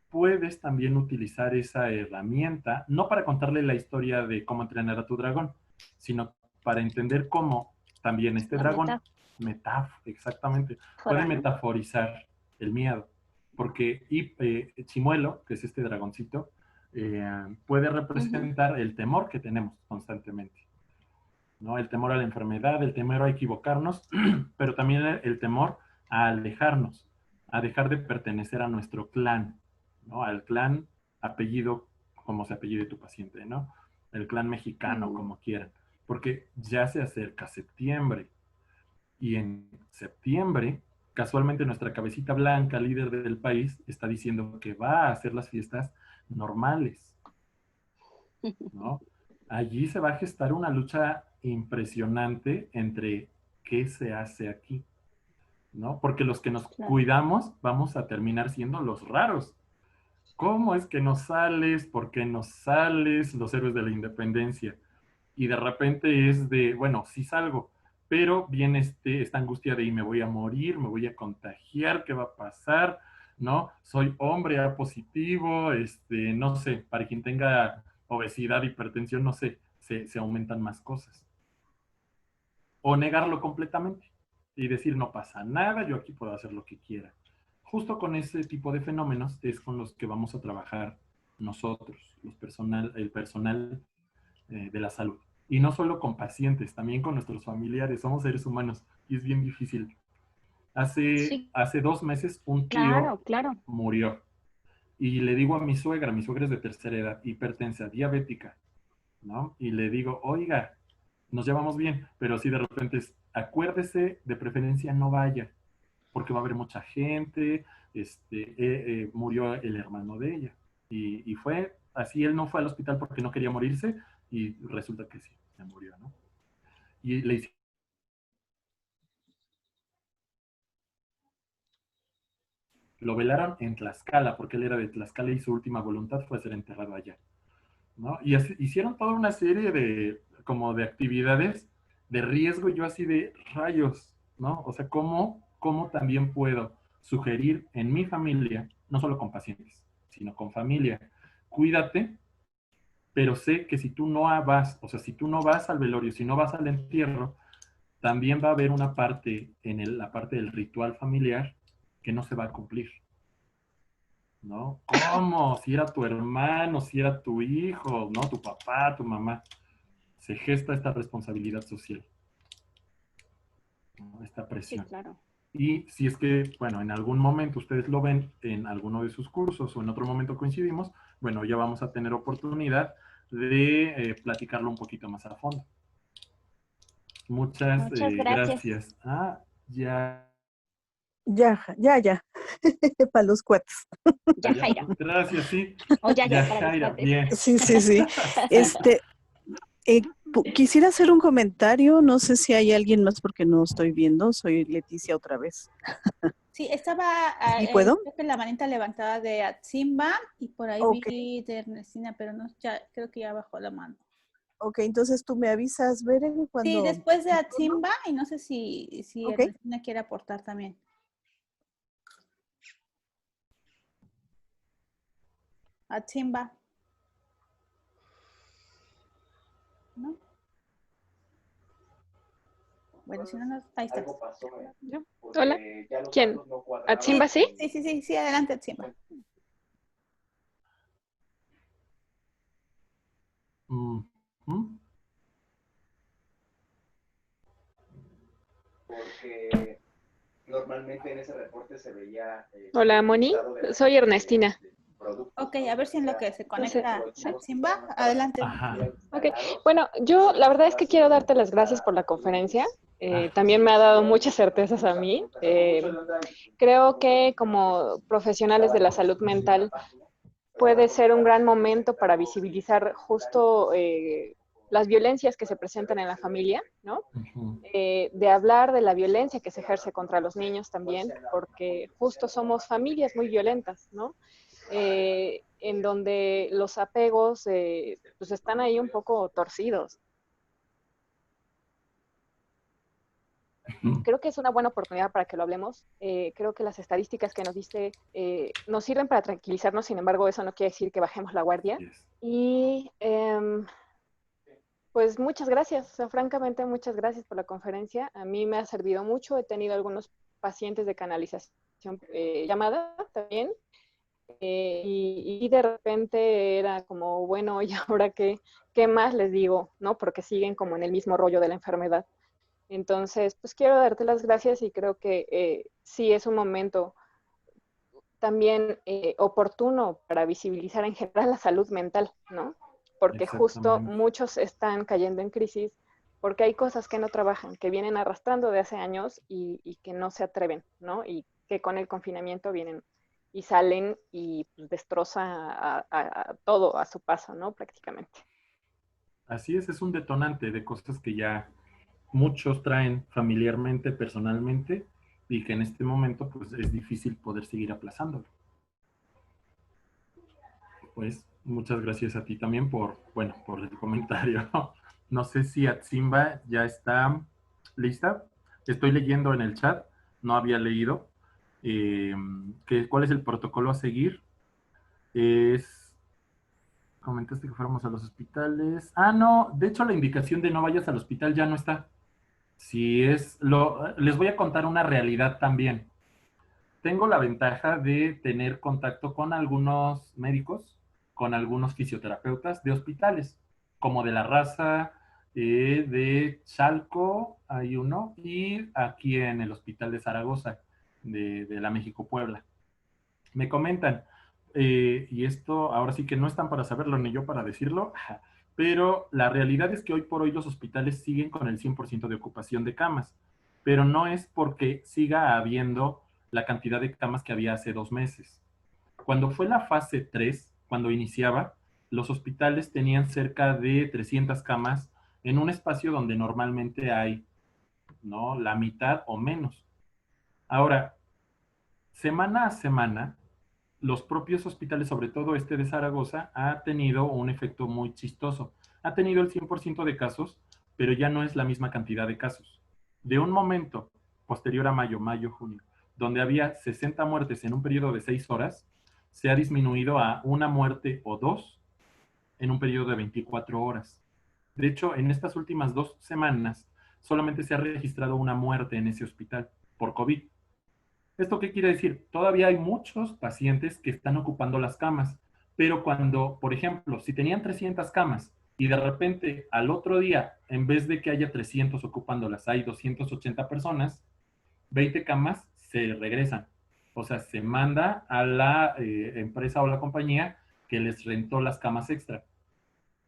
S1: Puedes también utilizar esa herramienta, no para contarle la historia de cómo entrenar a tu dragón, sino para entender cómo también este dragón, exactamente, puede metaforizar el miedo. Porque Chimuelo, que es este dragoncito, puede representar el temor que tenemos constantemente, ¿no? El temor a la enfermedad, el temor a equivocarnos, pero también el temor a alejarnos, a dejar de pertenecer a nuestro clan, ¿no? Al clan apellido, como se apellide tu paciente, ¿no? El clan mexicano, como quieran. Porque ya se acerca septiembre. Y en septiembre, casualmente nuestra cabecita blanca, líder del país, está diciendo que va a hacer las fiestas normales, ¿no? Allí se va a gestar una lucha impresionante entre qué se hace aquí, ¿no? Porque los que nos cuidamos vamos a terminar siendo los raros. ¿Cómo es que no sales? ¿Por qué no sales? Los héroes de la independencia. Y de repente es de, bueno, sí salgo, pero viene esta angustia de, y me voy a morir, me voy a contagiar, ¿qué va a pasar? ¿No? Soy hombre A positivo, no sé, para quien tenga obesidad, hipertensión, no sé, se aumentan más cosas. O negarlo completamente y decir, no pasa nada, yo aquí puedo hacer lo que quiera. Justo con ese tipo de fenómenos es con los que vamos a trabajar nosotros, el personal de la salud. Y no solo con pacientes, también con nuestros familiares. Somos seres humanos y es bien difícil. Hace 2 meses un tío murió. Y le digo a mi suegra es de tercera edad, hipertensa, diabética, ¿no? Y le digo, oiga, nos llevamos bien, pero si de repente acuérdese, de preferencia no vaya, porque va a haber mucha gente, murió el hermano de ella. Y fue así, él no fue al hospital porque no quería morirse, y resulta que sí, se murió, ¿no? Y le hicieron... Lo velaron en Tlaxcala, porque él era de Tlaxcala y su última voluntad fue ser enterrado allá, ¿no? Y hicieron toda una serie de actividades de riesgo, y yo así de rayos, ¿no? O sea, ¿cómo también puedo sugerir en mi familia, no solo con pacientes, sino con familia, cuídate, pero sé que si tú no vas, o sea, si tú no vas al velorio, si no vas al entierro, también va a haber una parte en la parte del ritual familiar que no se va a cumplir, ¿no? ¿Cómo? Si era tu hermano, si era tu hijo, ¿no? Tu papá, tu mamá. Se gesta esta responsabilidad social, ¿no? Esta presión.
S8: Sí, claro.
S1: Y si es que, bueno, en algún momento ustedes lo ven en alguno de sus cursos o en otro momento coincidimos, bueno, ya vamos a tener oportunidad de platicarlo un poquito más a fondo. Muchas gracias. Ah, ya.
S6: Ya. Para los cuates.
S8: Ya, Jaira.
S1: Gracias, sí.
S8: O ya, para
S1: Jaira,
S8: los cuates.
S1: bien.
S6: Sí. Quisiera hacer un comentario, no sé si hay alguien más porque no estoy viendo, soy Leticia otra vez.
S5: Sí, estaba
S6: ¿Y puedo?
S5: creo que la manita levantada de Atzimba y por ahí vi de Ernestina, pero no, ya creo que ya bajó la mano.
S6: Ok, entonces tú me avisas, Beren, cuando...
S5: Sí, después de Atzimba, y no sé si
S6: Okay.
S5: Ernestina quiere aportar también. Atzimba. ¿No? Bueno, si no, ahí está.
S2: ¿No? Hola. ¿Quién? ¿Atzimba, sí?
S5: Sí, adelante, Atzimba.
S9: Porque normalmente en ese reporte se veía...
S2: Hola, Moni. Soy Ernestina.
S5: Ok, a ver si en lo que se conecta Atzimba, adelante.
S1: Ajá.
S2: Ok, bueno, yo la verdad es que quiero darte las gracias por la conferencia. También me ha dado muchas certezas a mí. Creo que como profesionales de la salud mental puede ser un gran momento para visibilizar justo las violencias que se presentan en la familia, ¿no? De hablar de la violencia que se ejerce contra los niños también, porque justo somos familias muy violentas, ¿no? En donde los apegos pues están ahí un poco torcidos. Creo que es una buena oportunidad para que lo hablemos. Creo que las estadísticas que nos diste nos sirven para tranquilizarnos, sin embargo, eso no quiere decir que bajemos la guardia. Y pues muchas gracias, o sea, francamente muchas gracias por la conferencia. A mí me ha servido mucho, he tenido algunos pacientes de canalización llamada también. Y de repente era como, bueno, ¿y ahora qué más les digo? ¿No? Porque siguen como en el mismo rollo de la enfermedad. Entonces, pues quiero darte las gracias y creo que sí es un momento también oportuno para visibilizar en general la salud mental, ¿no? Porque justo muchos están cayendo en crisis porque hay cosas que no trabajan, que vienen arrastrando de hace años y que no se atreven, ¿no? Y que con el confinamiento vienen y salen y pues, destroza a todo a su paso, ¿no? Prácticamente.
S1: Así es un detonante de cosas que ya muchos traen familiarmente, personalmente, y que en este momento pues es difícil poder seguir aplazándolo. Pues muchas gracias a ti también por el comentario. No sé si Atzimba ya está lista. Estoy leyendo en el chat, no había leído. ¿Cuál es el protocolo a seguir? Comentaste que fuéramos a los hospitales. Ah, no, de hecho la indicación de no vayas al hospital ya no está. Les voy a contar una realidad también. Tengo la ventaja de tener contacto con algunos médicos, con algunos fisioterapeutas de hospitales, como de La Raza, de Chalco, hay uno, y aquí en el Hospital de Zaragoza, de la México-Puebla. Me comentan, y esto ahora sí que no están para saberlo ni yo para decirlo, pero la realidad es que hoy por hoy los hospitales siguen con el 100% de ocupación de camas, pero no es porque siga habiendo la cantidad de camas que había hace 2 meses. Cuando fue la fase 3, cuando iniciaba, los hospitales tenían cerca de 300 camas en un espacio donde normalmente hay, ¿no?, la mitad o menos. Ahora, semana a semana, los propios hospitales, sobre todo este de Zaragoza, ha tenido un efecto muy chistoso. Ha tenido el 100% de casos, pero ya no es la misma cantidad de casos. De un momento posterior a mayo, junio, donde había 60 muertes en un periodo de 6 horas, se ha disminuido a 1 muerte o 2 en un periodo de 24 horas. De hecho, en estas últimas 2 semanas, solamente se ha registrado una muerte en ese hospital por COVID. ¿Esto qué quiere decir? Todavía hay muchos pacientes que están ocupando las camas, pero cuando, por ejemplo, si tenían 300 camas y de repente al otro día, en vez de que haya 300 ocupándolas, hay 280 personas, 20 camas se regresan. O sea, se manda a la empresa o la compañía que les rentó las camas extra.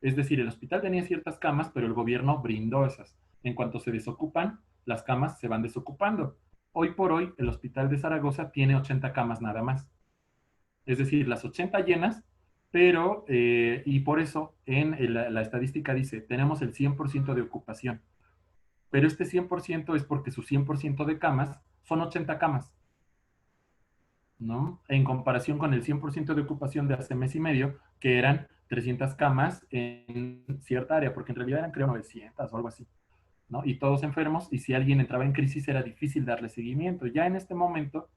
S1: Es decir, el hospital tenía ciertas camas, pero el gobierno brindó esas. En cuanto se desocupan, las camas se van desocupando. Hoy por hoy, el hospital de Zaragoza tiene 80 camas nada más. Es decir, las 80 llenas, pero, y por eso en la estadística dice, tenemos el 100% de ocupación. Pero este 100% es porque su 100% de camas son 80 camas, ¿no? En comparación con el 100% de ocupación de hace mes y medio, que eran 300 camas en cierta área, porque en realidad eran creo 900 o algo así, ¿no? Y todos enfermos, y si alguien entraba en crisis era difícil darle seguimiento. Ya en este momento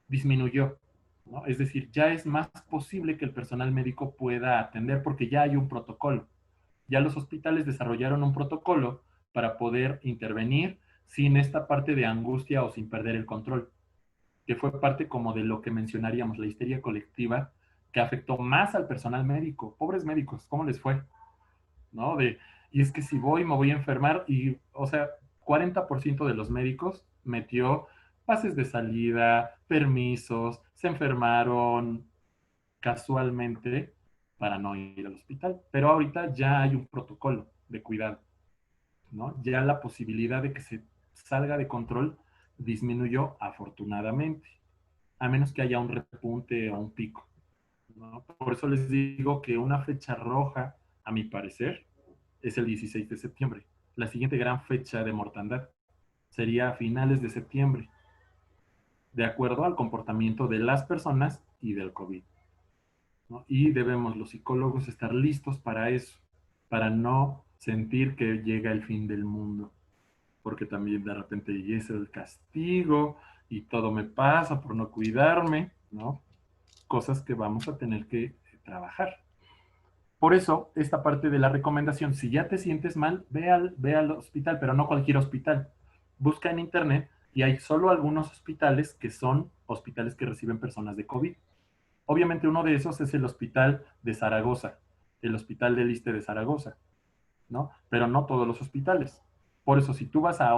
S1: disminuyó, ¿no? Es decir, ya es más posible que el personal médico pueda atender porque ya hay un protocolo. Ya los hospitales desarrollaron un protocolo para poder intervenir sin esta parte de angustia o sin perder el control, que fue parte como de lo que mencionaríamos, la histeria colectiva, que afectó más al personal médico. Pobres médicos, ¿cómo les fue? ¿No? Y es que si voy, me voy a enfermar, y, o sea, 40% de los médicos metió pases de salida, permisos, se enfermaron casualmente para no ir al hospital. Pero ahorita ya hay un protocolo de cuidado, ¿no? Ya la posibilidad de que se salga de control disminuyó afortunadamente, a menos que haya un repunte o un pico, ¿no? Por eso les digo que una fecha roja, a mi parecer, es el 16 de septiembre. La siguiente gran fecha de mortandad sería a finales de septiembre, de acuerdo al comportamiento de las personas y del COVID, ¿no? Y debemos los psicólogos estar listos para eso, para no sentir que llega el fin del mundo, porque también de repente es el castigo y todo me pasa por no cuidarme, ¿no? Cosas que vamos a tener que trabajar. Por eso, esta parte de la recomendación, si ya te sientes mal, ve al hospital, pero no cualquier hospital. Busca en internet y hay solo algunos hospitales que son hospitales que reciben personas de COVID. Obviamente uno de esos es el hospital de Zaragoza, el hospital del Iste de Zaragoza, ¿no? Pero no todos los hospitales. Por eso, si tú vas a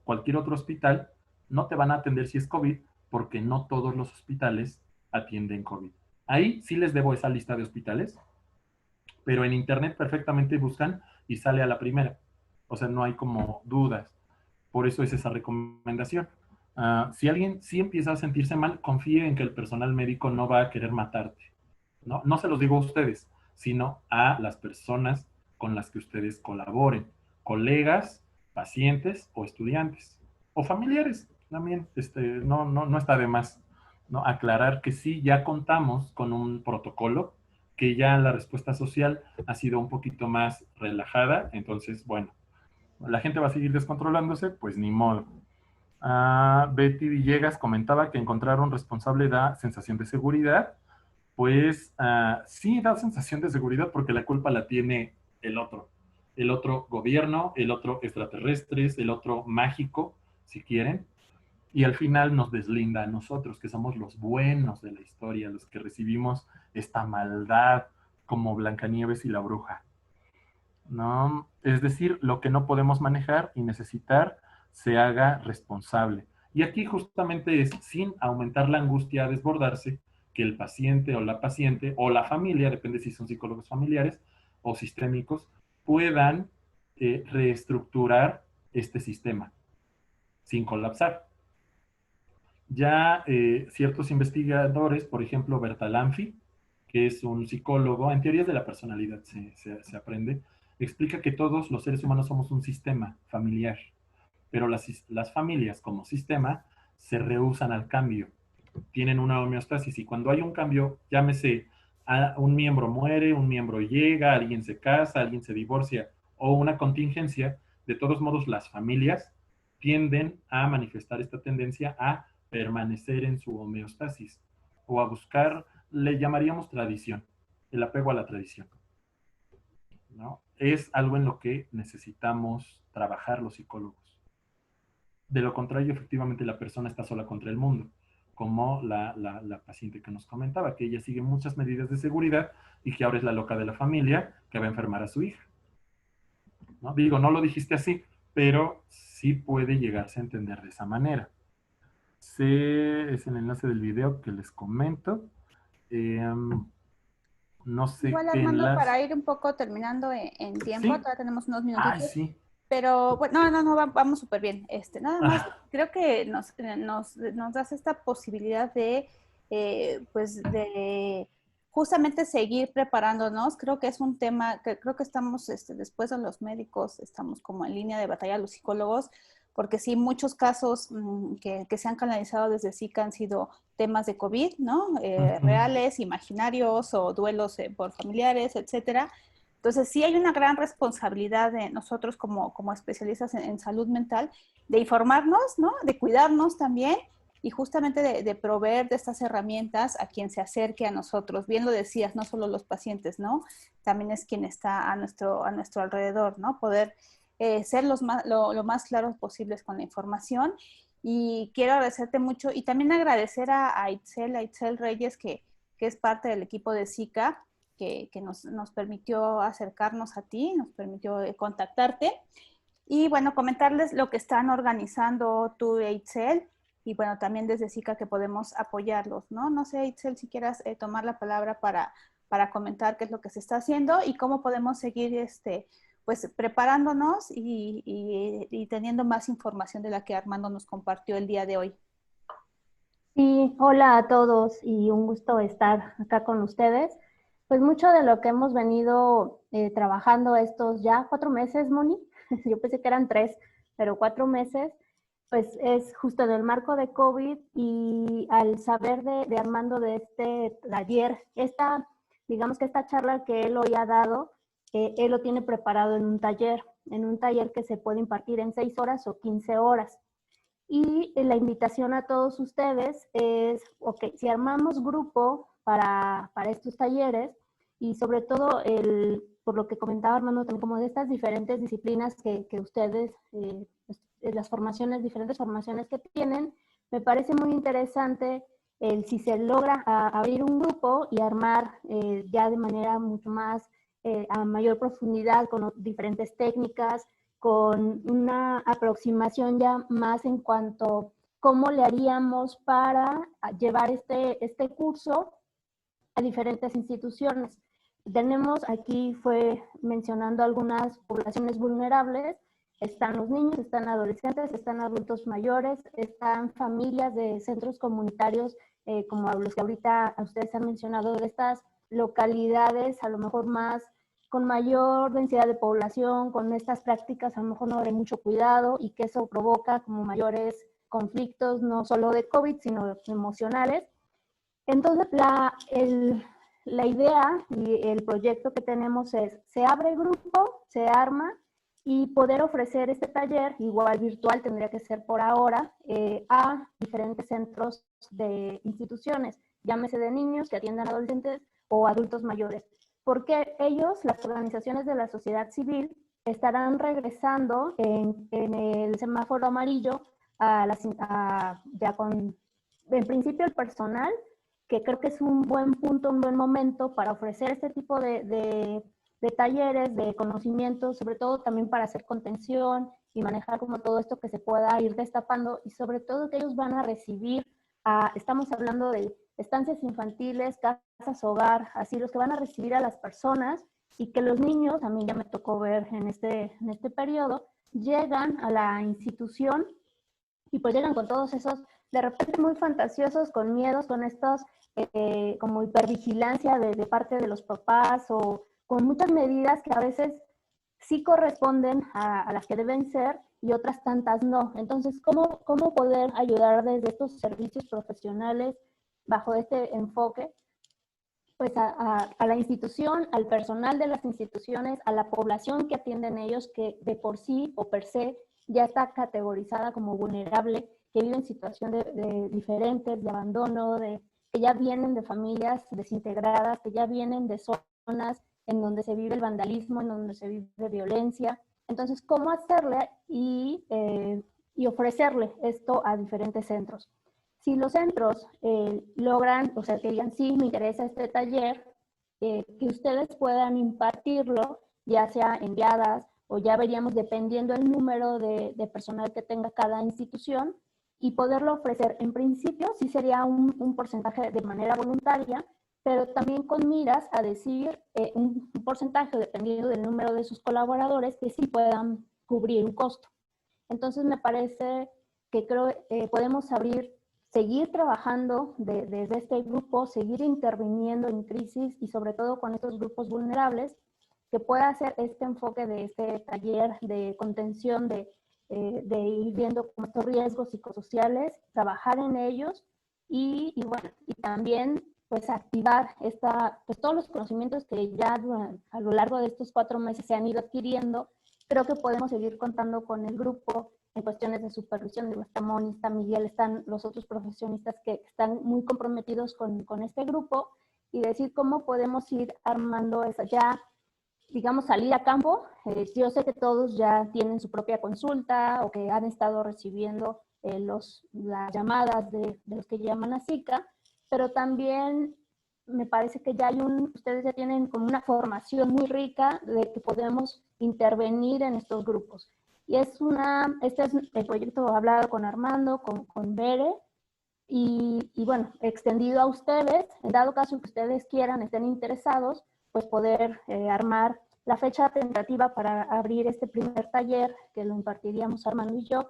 S1: cualquier otro hospital, no te van a atender si es COVID, porque no todos los hospitales atienden COVID. Ahí sí les debo esa lista de hospitales, pero en internet perfectamente buscan y sale a la primera. O sea, no hay como dudas. Por eso es esa recomendación. Si alguien sí empieza a sentirse mal, confíe en que el personal médico no va a querer matarte. No se los digo a ustedes, sino a las personas con las que ustedes colaboren. Colegas, pacientes o estudiantes. O familiares también. No está de más, ¿no? Aclarar que sí, ya contamos con un protocolo, que ya la respuesta social ha sido un poquito más relajada. Entonces, bueno, la gente va a seguir descontrolándose, pues ni modo. Betty Villegas comentaba que encontrar un responsable da sensación de seguridad. Pues sí da sensación de seguridad porque la culpa la tiene el otro gobierno, el otro extraterrestres, el otro mágico, si quieren, y al final nos deslinda a nosotros, que somos los buenos de la historia, los que recibimos esta maldad como Blancanieves y la bruja, ¿no? Es decir, lo que no podemos manejar y necesitar se haga responsable. Y aquí justamente es sin aumentar la angustia a desbordarse, que el paciente o la familia, depende si son psicólogos familiares o sistémicos, puedan reestructurar este sistema sin colapsar. Ya ciertos investigadores, por ejemplo, Bertalanffy, que es un psicólogo, en teorías de la personalidad se aprende, explica que todos los seres humanos somos un sistema familiar, pero las familias como sistema se rehúsan al cambio, tienen una homeostasis, y cuando hay un cambio, llámese, un miembro muere, un miembro llega, alguien se casa, alguien se divorcia, o una contingencia, de todos modos las familias tienden a manifestar esta tendencia a permanecer en su homeostasis, o a buscar, le llamaríamos tradición, el apego a la tradición, ¿no? Es algo en lo que necesitamos trabajar los psicólogos. De lo contrario, efectivamente, la persona está sola contra el mundo, como la paciente que nos comentaba, que ella sigue muchas medidas de seguridad y que ahora es la loca de la familia que va a enfermar a su hija, ¿no? Digo, no lo dijiste así, pero sí puede llegarse a entender de esa manera. Es el enlace del video que les comento. No sé
S5: igual,
S1: qué
S5: Armando,
S1: enlace.
S5: para ir un poco terminando en tiempo,
S1: ¿Sí?
S5: todavía tenemos unos minutitos.
S1: Ay, sí.
S5: Pero bueno, no, vamos súper bien. Nada más, creo que nos das esta posibilidad de, pues, de justamente seguir preparándonos. Creo que es un tema que creo que estamos, después de los médicos, estamos como en línea de batalla los psicólogos, porque sí, muchos casos que se han canalizado desde SICA han sido temas de COVID, ¿no? Reales, imaginarios o duelos por familiares, etcétera. Entonces, sí hay una gran responsabilidad de nosotros como especialistas en salud mental de informarnos, ¿no? De cuidarnos también y justamente de proveer de estas herramientas a quien se acerque a nosotros. Bien lo decías, no solo los pacientes, ¿no? También es quien está a nuestro alrededor, ¿no? Poder ser lo más claros posibles con la información. Y quiero agradecerte mucho y también agradecer a Itzel Reyes, que es parte del equipo de SICA, que nos permitió acercarnos a ti, nos permitió contactarte. Y bueno, comentarles lo que están organizando tú e Itzel, y bueno, también desde SICA que podemos apoyarlos, ¿no? No sé, Itzel, si quieras tomar la palabra para comentar qué es lo que se está haciendo y cómo podemos seguir pues preparándonos y teniendo más información de la que Armando nos compartió el día de hoy.
S10: Sí, hola a todos y un gusto estar acá con ustedes. Pues mucho de lo que hemos venido trabajando estos ya 4 meses, Moni, yo pensé que eran 3, pero 4 meses, pues es justo en el marco de COVID y al saber de Armando de este taller, digamos que esta charla que él hoy ha dado, él lo tiene preparado en un taller que se puede impartir en 6 horas o 15 horas. Y la invitación a todos ustedes es, ok, si armamos grupo para estos talleres y sobre todo por lo que comentaba Armando, también como de estas diferentes disciplinas que ustedes, las diferentes formaciones que tienen, me parece muy interesante si se logra abrir un grupo y armar ya de manera mucho más a mayor profundidad con diferentes técnicas, con una aproximación ya más en cuanto a cómo le haríamos para llevar este curso a diferentes instituciones. Tenemos aquí, fue mencionando algunas poblaciones vulnerables, están los niños, están adolescentes, están adultos mayores, están familias de centros comunitarios, como los que ahorita ustedes han mencionado, de estas localidades a lo mejor más con mayor densidad de población, con estas prácticas a lo mejor no de mucho cuidado y que eso provoca como mayores conflictos, no solo de COVID, sino emocionales. Entonces, la idea y el proyecto que tenemos es, se abre el grupo, se arma y poder ofrecer este taller, igual virtual tendría que ser por ahora, a diferentes centros de instituciones, llámese de niños que atiendan a adolescentes o adultos mayores, porque ellos, las organizaciones de la sociedad civil, estarán regresando en el semáforo amarillo ya con, en principio, el personal, que creo que es un buen punto, un buen momento para ofrecer este tipo de talleres, de conocimientos, sobre todo también para hacer contención y manejar como todo esto que se pueda ir destapando, y sobre todo que ellos van a recibir, estamos hablando de estancias infantiles, casas hogar, así los que van a recibir a las personas, y que los niños, a mí ya me tocó ver en este periodo, llegan a la institución y pues llegan con todos esos, de repente muy fantasiosos, con miedos, con estos como hipervigilancia de parte de los papás, o con muchas medidas que a veces sí corresponden a las que deben ser y otras tantas no. Entonces, ¿cómo poder ayudar desde estos servicios profesionales bajo este enfoque? Pues a la institución, al personal de las instituciones, a la población que atienden ellos, que de por sí o per se ya está categorizada como vulnerable, que vive en situaciones diferentes, de abandono, que ya vienen de familias desintegradas, que ya vienen de zonas en donde se vive el vandalismo, en donde se vive violencia. Entonces, ¿cómo hacerle y ofrecerle esto a diferentes centros? Si los centros logran, o sea, que digan, sí, me interesa este taller, que ustedes puedan impartirlo, ya sea en guiadas, o ya veríamos dependiendo el número de personal que tenga cada institución, y poderlo ofrecer. En principio sí sería un porcentaje de manera voluntaria, pero también con miras a decir un porcentaje, dependiendo del número de sus colaboradores, que sí puedan cubrir un costo. Entonces me parece que creo podemos seguir trabajando desde este grupo, seguir interviniendo en crisis y sobre todo con estos grupos vulnerables, que pueda hacer este enfoque de este taller de contención, de ir viendo como estos riesgos psicosociales, trabajar en ellos y bueno, y también pues activar pues todos los conocimientos que ya a lo largo de estos 4 meses se han ido adquiriendo. Creo que podemos seguir contando con el grupo en cuestiones de supervisión. Está Moni, está Miguel, están los otros profesionistas que están muy comprometidos con este grupo, y decir cómo podemos ir armando esa ya, digamos, salir a campo. Yo sé que todos ya tienen su propia consulta o que han estado recibiendo las llamadas de los que llaman a SICA, pero también me parece que ya ustedes ya tienen como una formación muy rica de que podemos intervenir en estos grupos. Y este es el proyecto hablado con Armando, con Bere, y bueno, extendido a ustedes, en dado caso que ustedes quieran, estén interesados, pues poder armar la fecha tentativa para abrir este primer taller, que lo impartiríamos Armando y yo,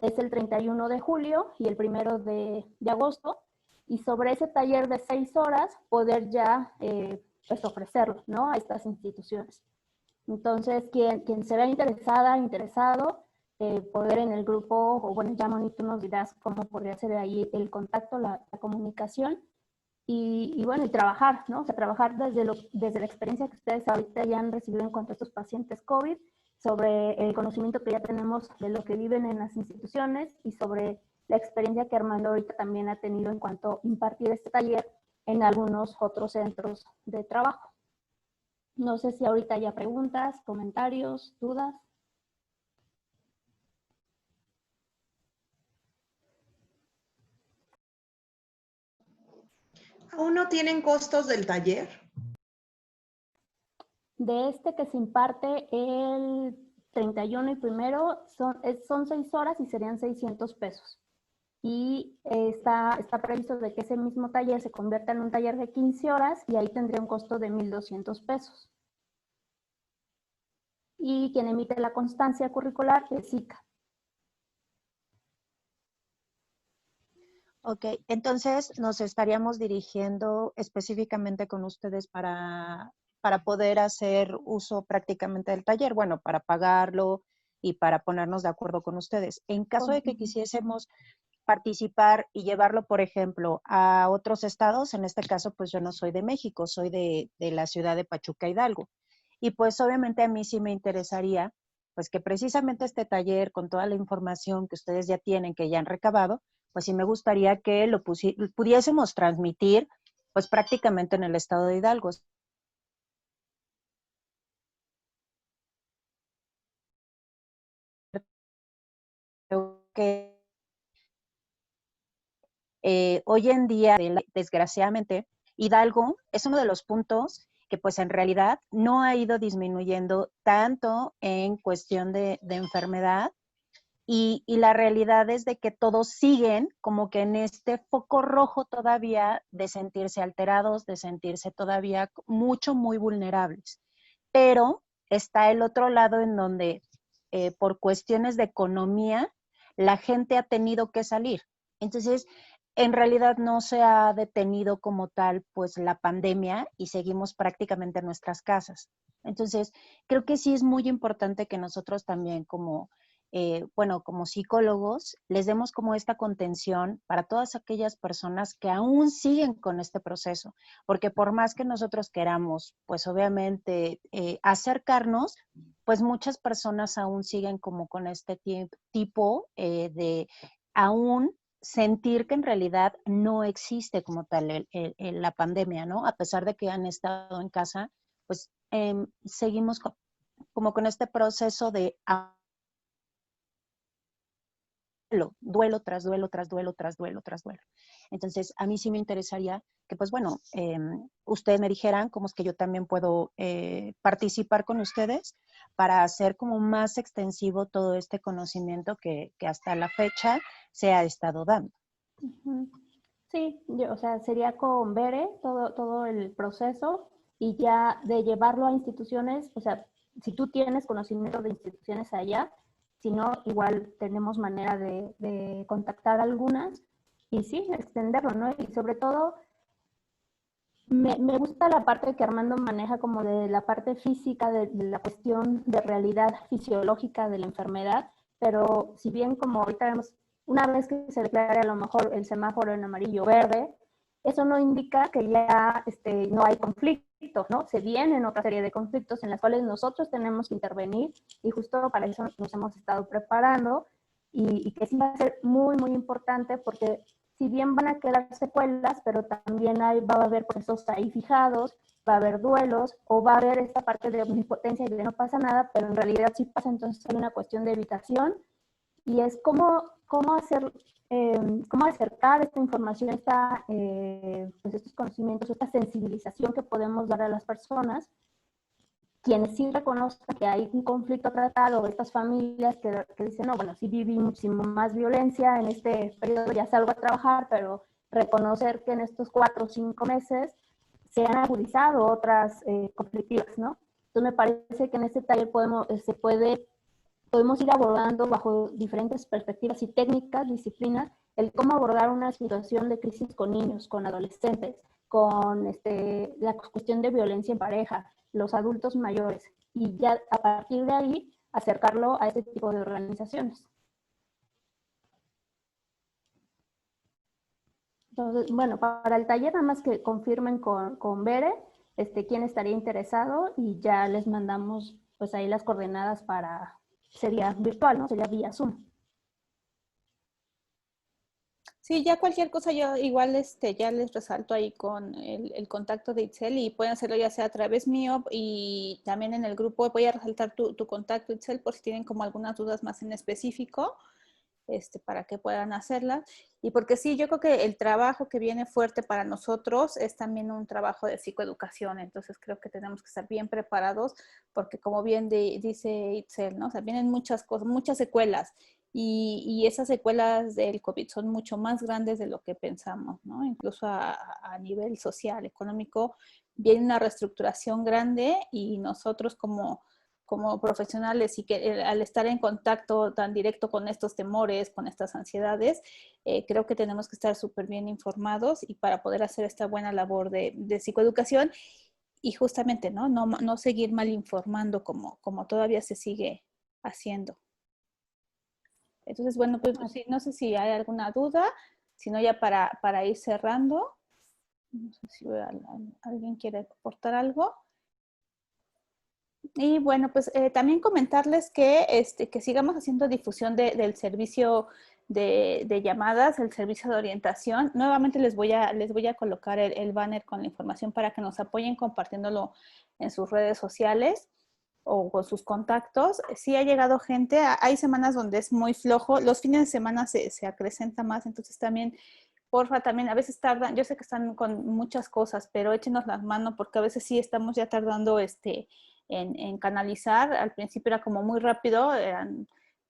S10: es el 31 de julio y el 1 de agosto, y sobre ese taller de 6 horas poder ya pues ofrecerlo, ¿no?, a estas instituciones. Entonces, quien se vea interesado, poder en el grupo, o bueno, ya Moni, tú nos dirás cómo podría ser ahí el contacto, la comunicación, y bueno, y trabajar, ¿no? O sea, trabajar desde la experiencia que ustedes ahorita ya han recibido en cuanto a estos pacientes COVID, sobre el conocimiento que ya tenemos de lo que viven en las instituciones y sobre la experiencia que Armando ahorita también ha tenido en cuanto a impartir este taller en algunos otros centros de trabajo. No sé si ahorita haya preguntas, comentarios, dudas.
S7: ¿Aún no tienen costos del taller?
S10: De este que se imparte el 31 y 1 son 6 horas y serían 600 pesos. Y está previsto de que ese mismo taller se convierta en un taller de 15 horas y ahí tendría un costo de 1,200 pesos. Y quien emite la constancia curricular es SICA.
S11: Ok, entonces nos estaríamos dirigiendo específicamente con ustedes para poder hacer uso prácticamente del taller, bueno, para pagarlo y para ponernos de acuerdo con ustedes. En caso de que quisiésemos participar y llevarlo, por ejemplo, a otros estados, en este caso, pues yo no soy de México, soy de la ciudad de Pachuca, Hidalgo. Y pues obviamente a mí sí me interesaría, pues que precisamente este taller, con toda la información que ustedes ya tienen, que ya han recabado, pues sí me gustaría que lo pudiésemos transmitir, pues prácticamente en el estado de Hidalgo. Creo que hoy en día, desgraciadamente, Hidalgo es uno de los puntos que pues en realidad no ha ido disminuyendo tanto en cuestión de enfermedad, y la realidad es de que todos siguen como que en este foco rojo todavía de sentirse alterados, de sentirse todavía muy vulnerables. Pero está el otro lado en donde por cuestiones de economía la gente ha tenido que salir. Entonces, en realidad no se ha detenido como tal pues la pandemia y seguimos prácticamente en nuestras casas. Entonces, creo que sí es muy importante que nosotros también como como psicólogos, les demos como esta contención para todas aquellas personas que aún siguen con este proceso, porque por más que nosotros queramos, pues obviamente acercarnos, pues muchas personas aún siguen como con este tipo de aún sentir que en realidad no existe como tal la pandemia, ¿no? A pesar de que han estado en casa, pues seguimos como con este proceso de duelo tras duelo, tras duelo, tras duelo, tras duelo. Entonces, a mí sí me interesaría que, pues bueno, ustedes me dijeran cómo es que yo también puedo participar con ustedes para hacer como más extensivo todo este conocimiento que hasta la fecha se ha estado dando.
S10: Sí, o sea, sería con Bere todo el proceso y ya de llevarlo a instituciones, o sea, si tú tienes conocimiento de instituciones allá, si no, igual tenemos manera de contactar algunas y sí, extenderlo, ¿no? Y sobre todo, me gusta la parte que Armando maneja como de la parte física, de la cuestión de realidad fisiológica de la enfermedad, pero si bien como ahorita vemos, una vez que se declara a lo mejor el semáforo en amarillo o verde, eso no indica que ya no hay conflictos, ¿no? Se vienen otra serie de conflictos en las cuales nosotros tenemos que intervenir y justo para eso nos hemos estado preparando y que sí va a ser muy, muy importante porque si bien van a quedar secuelas, pero también va a haber procesos ahí fijados, va a haber duelos o va a haber esta parte de omnipotencia y de no pasa nada, pero en realidad sí pasa, entonces hay una cuestión de evitación y es cómo acercar esta información, pues estos conocimientos, esta sensibilización que podemos dar a las personas, quienes sí reconozcan que hay un conflicto tratado, estas familias que dicen, no, bueno, sí viví muchísimo más violencia en este periodo, ya salgo a trabajar, pero reconocer que en estos 4 o 5 meses se han agudizado otras conflictivas, ¿no? Entonces me parece que en este taller podemos ir abordando bajo diferentes perspectivas y técnicas, disciplinas, el cómo abordar una situación de crisis con niños, con adolescentes, con la cuestión de violencia en pareja, los adultos mayores, y ya a partir de ahí acercarlo a este tipo de organizaciones. Entonces, bueno, para el taller nada más que confirmen con Bere quién estaría interesado y ya les mandamos pues ahí las coordenadas para, sería virtual, ¿no? Sería vía Zoom.
S5: Sí, ya cualquier cosa yo igual ya les resalto ahí con el contacto de Itzel y pueden hacerlo ya sea a través mío y también en el grupo voy a resaltar tu contacto, Itzel, por si tienen como algunas dudas más en específico, para que puedan hacerlas. Y porque sí, yo creo que el trabajo que viene fuerte para nosotros es también un trabajo de psicoeducación, entonces creo que tenemos que estar bien preparados porque como bien dice Itzel, ¿no? O sea, vienen muchas cosas, muchas secuelas. Y esas secuelas del COVID son mucho más grandes de lo que pensamos, ¿no? Incluso a nivel social, económico, viene una reestructuración grande y nosotros como profesionales y que al estar en contacto tan directo con estos temores, con estas ansiedades, creo que tenemos que estar súper bien informados y para poder hacer esta buena labor de psicoeducación y justamente no seguir mal informando como todavía se sigue haciendo. Entonces, bueno, pues sí, no sé si hay alguna duda, sino ya para ir cerrando. No sé si alguien quiere aportar algo. Y bueno, pues también comentarles que sigamos haciendo difusión del servicio de llamadas, el servicio de orientación. Nuevamente les voy a colocar el banner con la información para que nos apoyen compartiéndolo en sus redes sociales o con sus contactos. Sí ha llegado gente, hay semanas donde es muy flojo, los fines de semana se acrecenta más, entonces también, porfa, también a veces tardan, yo sé que están con muchas cosas, pero échenos las manos porque a veces sí estamos ya tardando en canalizar. Al principio era como muy rápido,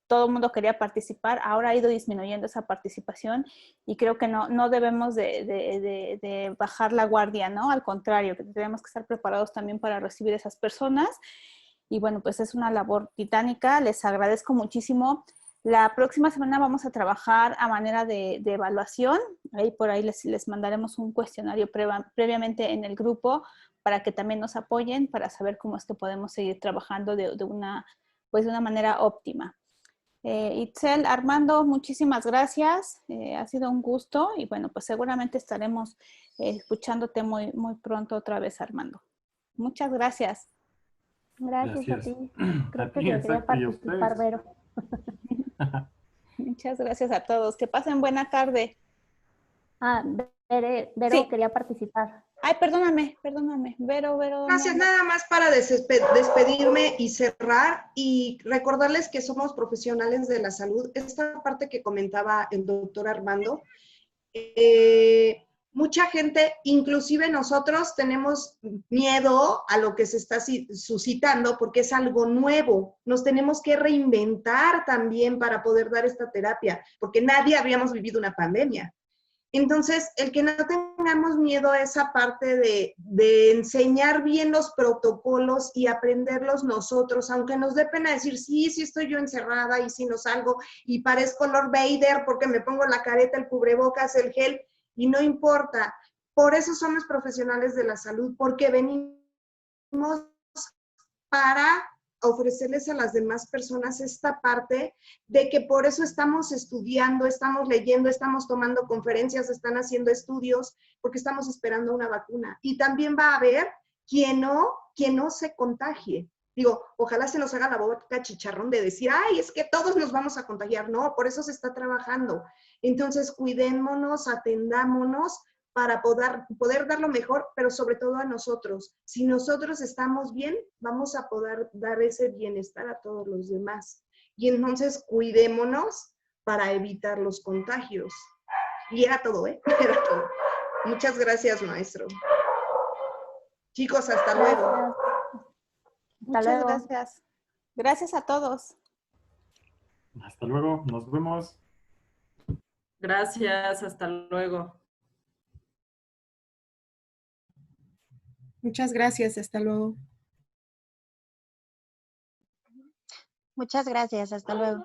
S5: todo el mundo quería participar, ahora ha ido disminuyendo esa participación y creo que no debemos de bajar la guardia, ¿no? Al contrario, que tenemos que estar preparados también para recibir esas personas. Y bueno, pues es una labor titánica, les agradezco muchísimo. La próxima semana vamos a trabajar a manera de evaluación, ahí por ahí les mandaremos un cuestionario previamente en el grupo para que también nos apoyen, para saber cómo es que podemos seguir trabajando de una manera óptima. Itzel, Armando, muchísimas gracias, ha sido un gusto y bueno, pues seguramente estaremos escuchándote muy, muy pronto otra vez, Armando. Muchas gracias.
S10: Gracias a ti. Creo que
S1: debería
S10: participar, Vero.
S5: Muchas gracias a todos. Que pasen buena tarde.
S10: Vero
S5: Sí.
S10: quería participar.
S5: Ay, perdóname. Vero.
S7: Gracias, nada más para despedirme y cerrar y recordarles que somos profesionales de la salud. Esta parte que comentaba el doctor Armando, mucha gente, inclusive nosotros, tenemos miedo a lo que se está suscitando porque es algo nuevo. Nos tenemos que reinventar también para poder dar esta terapia, porque nadie habíamos vivido una pandemia. Entonces, el que no tengamos miedo a esa parte de enseñar bien los protocolos y aprenderlos nosotros, aunque nos dé pena decir, sí estoy yo encerrada y si no salgo y parezco Lord Vader porque me pongo la careta, el cubrebocas, el gel, y no importa. Por eso somos profesionales de la salud, porque venimos para ofrecerles a las demás personas esta parte de que por eso estamos estudiando, estamos leyendo, estamos tomando conferencias, están haciendo estudios, porque estamos esperando una vacuna. Y también va a haber quien no se contagie. Digo, ojalá se nos haga la boca chicharrón de decir, ay, es que todos nos vamos a contagiar. No, por eso se está trabajando. Entonces, cuidémonos, atendámonos, para poder dar lo mejor, pero sobre todo a nosotros. Si nosotros estamos bien, vamos a poder dar ese bienestar a todos los demás. Y entonces cuidémonos para evitar los contagios. Y era todo, ¿eh? Era todo. Muchas gracias, maestro. Chicos, hasta luego.
S5: Muchas gracias. Gracias a todos.
S1: Hasta luego, nos vemos.
S12: Gracias, hasta luego.
S6: Muchas gracias, hasta luego.
S11: Muchas gracias, hasta luego.